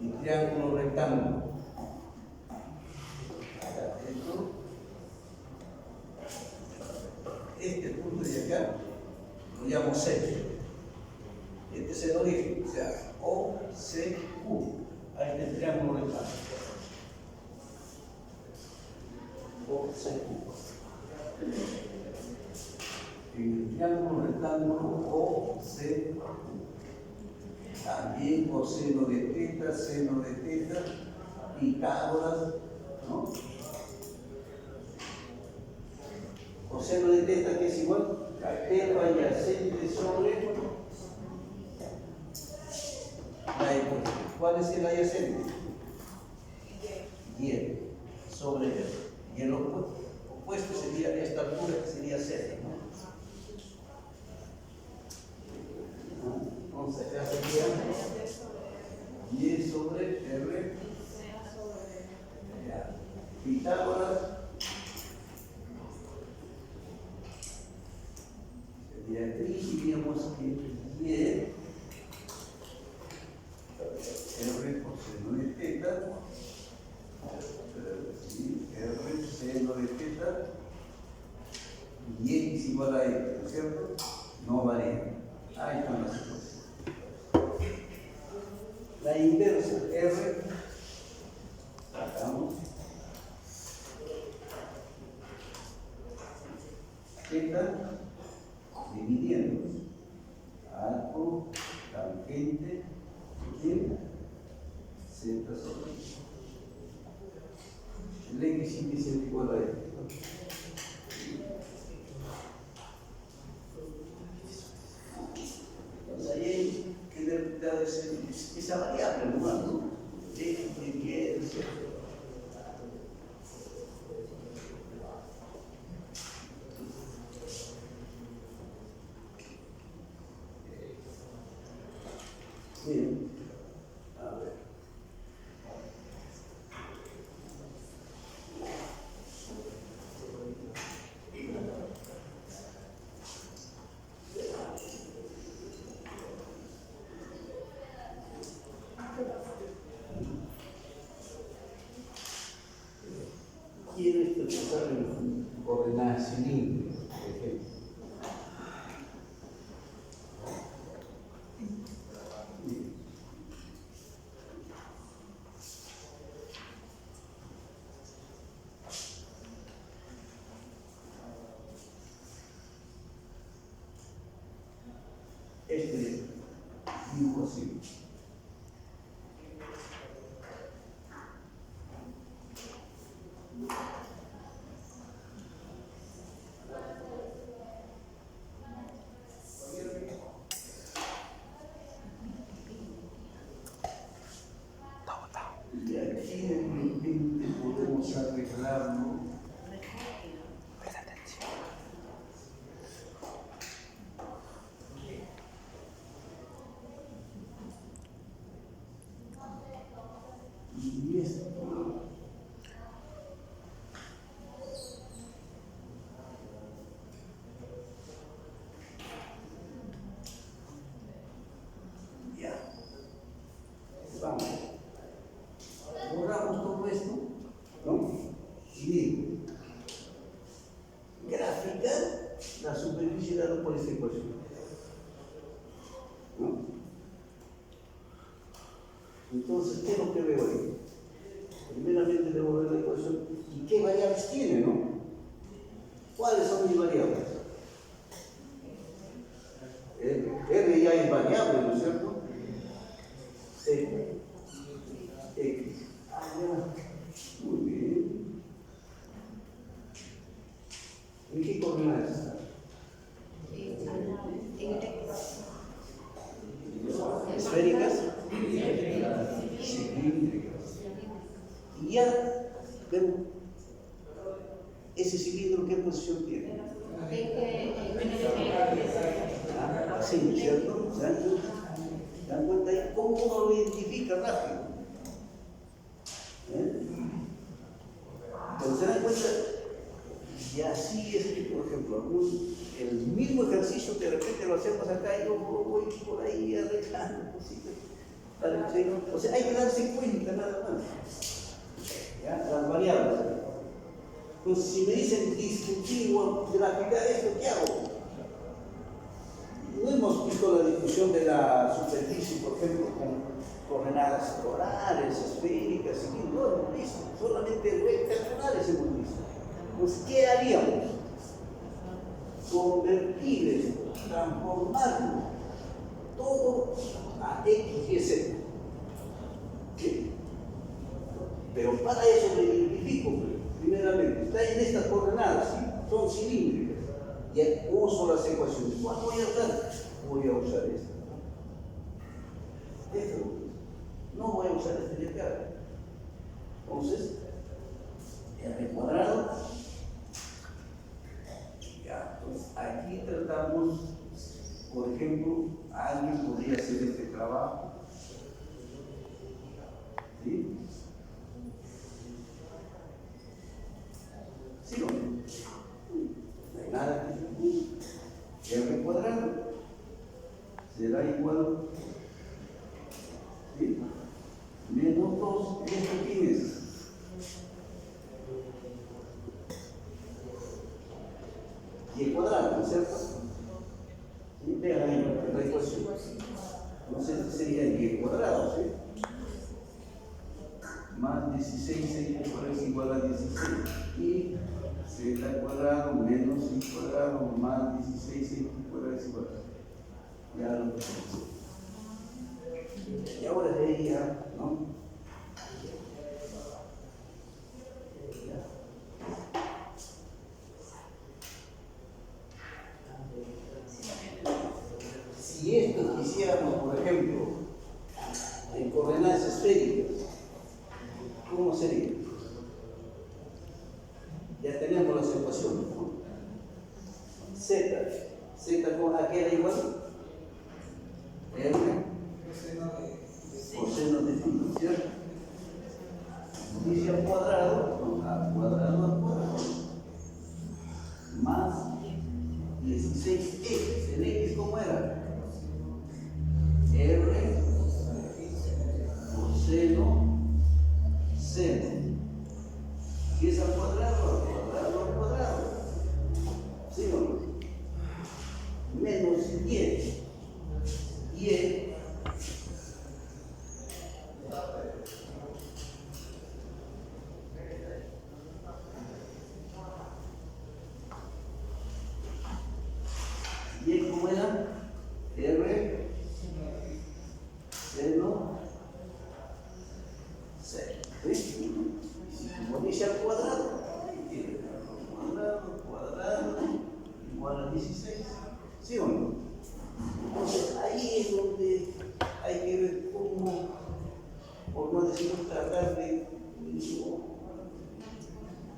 Speaker 1: mi triángulo rectángulo. Este punto de acá lo llamo C. Este es el origen, o sea, O, C, Q. Ahí está el triángulo rectángulo. O, C, Q. En el triángulo rectángulo O, C, Q. También coseno de teta, seno de teta, Pitágoras, ¿no? Coseno de teta, que es igual a teta adyacente sobre la hipotética. ¿Cuál es el adyacente? Y sobre él. Y el opuesto sería esta altura, que sería Z, ¿no? Entonces acá sería Y sobre R. Pitágoras sería aquí, diríamos que Y R coseno de teta, R seno de teta, y X igual a X, ¿no es cierto? No varía. Ahí están las cosas. La inversa, R, sacamos teta dividiendo arco tangente de Z sobre el X índice es igual a X. Entonces ahí que debe ser esa variable, ¿no? X, Y, Z. Bien, a ver. Quiero expresar en coordenadas cilíndricas, por ejemplo. Este es imposible. Y aquí de repente podemos arreglarlo. Y esto. Ya. Vamos. Borramos todo esto, ¿no? Entonces, ¿qué es lo que veo ahí? Primeramente debo ver la ecuación y qué variables tiene, ¿no? ¿Cuáles son mis variables? R ya es variable, ¿no es cierto? C, X. Ah, ya. Muy bien. ¿En qué coordenadas está? ¿Esféricas? Cilíndricas. Y ya, pero ese cilindro, ¿qué posición tiene? Así, ¿no es cierto? ¿Se dan cuenta ahí cómo uno lo identifica rápido? Pero se dan cuenta, y así es que, por ejemplo, el mismo ejercicio de repente lo hacemos acá y yo voy por ahí arreglando cositas. O sea, hay que darse cuenta nada más. ¿Ya? Las variables. Entonces, si me dicen discutir o graficar esto, ¿qué hago? No hemos visto la discusión de la superficie, por ejemplo, con coordenadas polares, esféricas, y no hemos visto, solamente rectangulares hemos visto. Pues, ¿qué haríamos? Convertir esto, transformarlo todo a X y Z. ¿Sí? Pero para eso me identifico, primeramente, está en estas coordenadas, ¿sí? Son cilíndricas. Y uso las ecuaciones. ¿Cuál voy a usar? Voy a usar esta. Esto. No voy a usar este de acá. Entonces, R cuadrado. Ya, pues aquí tratamos, por ejemplo, alguien podría hacer este trabajo. ¿Sí? ¿Sí o no? No hay nada que R cuadrado será igual, ¿sí? Menos 2, ¿esto quién es? Y cuadrado, ¿no es cierto? ¿Sí? Vean ahí la ecuación. Entonces sería y cuadrado, ¿sí? Más 16x es igual a 16. Y z cuadrado menos y cuadrado más 16x cuadrado es igual. Ya lo tenemos. Y ahora de ahí ya, ¿no? Si esto quisiéramos, por ejemplo, en coordenadas esféricas, ¿cómo sería? Ya tenemos las ecuaciones, ¿no? Z con ¿a qué era igual? R coseno de phi, ¿cierto? Dice al cuadrado, más 16x. ¿El x cómo era? R coseno seno. ¿Qué es al cuadrado? ¿Sí o no? Menos 10. Y ¿cómo era? R seno seno. ¿Sí? Como dice al cuadrado, cuadrado igual a 16. ¿Sí o no? Entonces ahí es donde hay que ver cómo, por no decir tratar de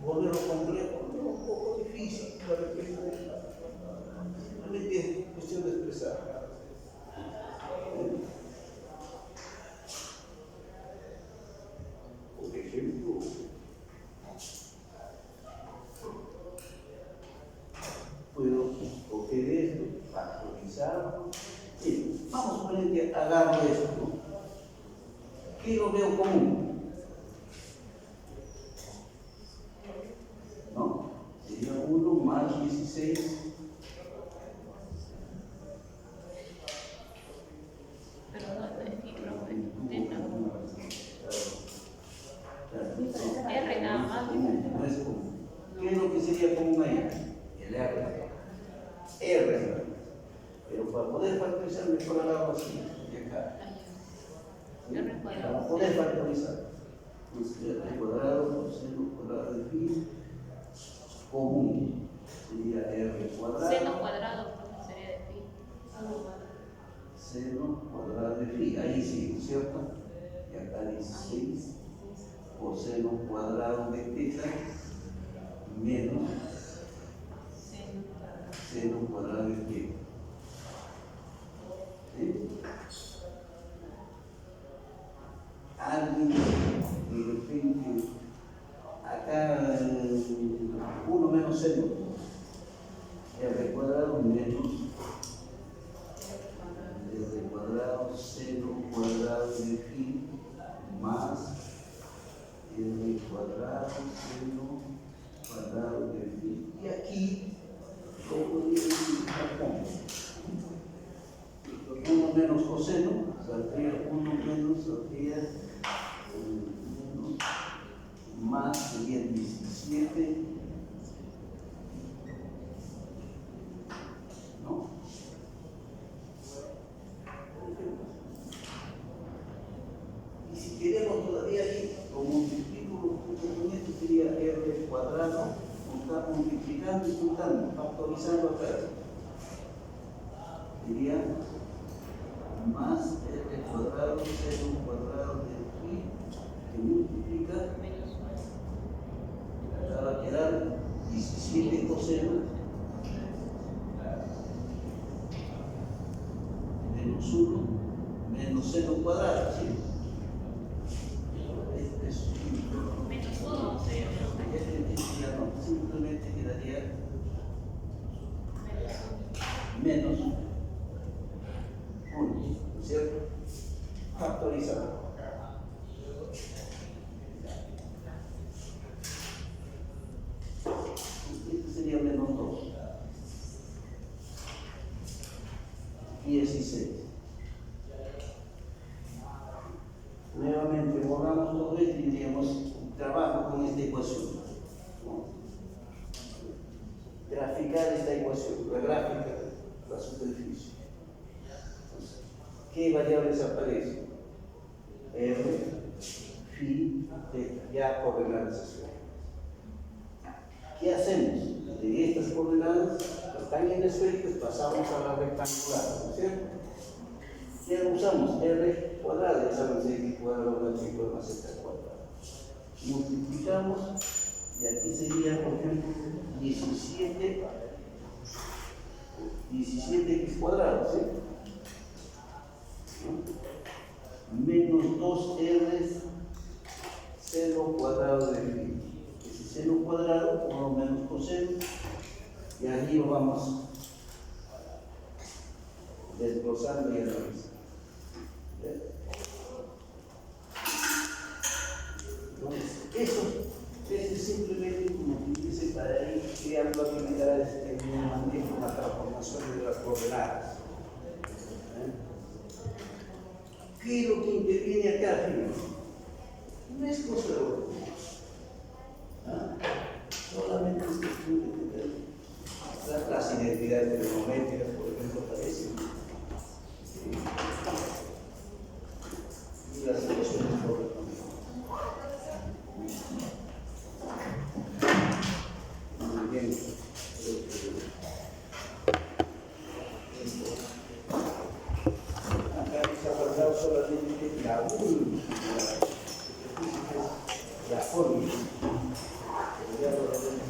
Speaker 1: volverlo complejo, un poco difícil, de repente, simplemente es cuestión de expresar. Por ejemplo, puedo coger esto, factorizarlo. Sí, vamos a poner que agarro esto, ¿no? ¿Qué lo veo común? ¿No? Sería 1 más 16.
Speaker 2: Pero no te digo, R cuadrado.
Speaker 1: Para poder factorizar. Entonces, R cuadrado por seno cuadrado de phi común sería R cuadrado.
Speaker 2: Seno cuadrado sería de pi.
Speaker 1: Seno cuadrado de phi, ahí sí, ¿cierto? Y acá 16 coseno cuadrado de θ menos seno cuadrado de θ. ¿Sí? Alguien de repente acá 1 menos seno r cuadrado menos r cuadrado seno cuadrado de phi más r cuadrado seno cuadrado de phi. Y aquí lo podría simplificar como 1 menos coseno, saldría 1 menos, saldría menos, más sería 17, ¿no? Y si queremos todavía ahí, como multiplico con esto sería r cuadrado, multiplicando y juntando, factorizando acá. Sería más r cuadrado seno cuadrado de phi que multiplica, acá va a quedar 17 coseno menos 1 menos seno cuadrado, ¿sí?
Speaker 2: Menos 1 sería
Speaker 1: Ya no, simplemente quedaría menos 1, ¿no es cierto? Factorizado. Este sería menos 2. 16. Nuevamente borramos todo esto y diríamos trabajo con esta ecuación, ¿no? Graficar esta ecuación, la gráfica de la superficie. Entonces, ¿qué variables aparecen? R, phi, θ, ya coordenadas esféricas. ¿Qué hacemos? De estas coordenadas que están en esféricas pasamos a la rectangular, ¿no es cierto? ¿Qué usamos? R cuadrado, ya saben que cuadrado más igual más z cuadrado. Multiplicamos y aquí sería, por ejemplo, 17x cuadrado, ¿sí? ¿No? Menos 2r seno cuadrado de phi. Ese seno cuadrado, 1 menos coseno, y allí lo vamos desglosando y analizando. Entonces, eso es simplemente como que dice para ir creando habilidades en el manejo de la transformación de las coordenadas. ¿Qué es lo que interviene acá, fíjense? No es cosa de orden. Solamente es cuestión de tener las identidades trigonométricas, por ejemplo, aparecen. Y las ecuaciones correspondientes. Muy bien. Acá se ha guardado solamente la última, la fórmula. Ya lo veremos.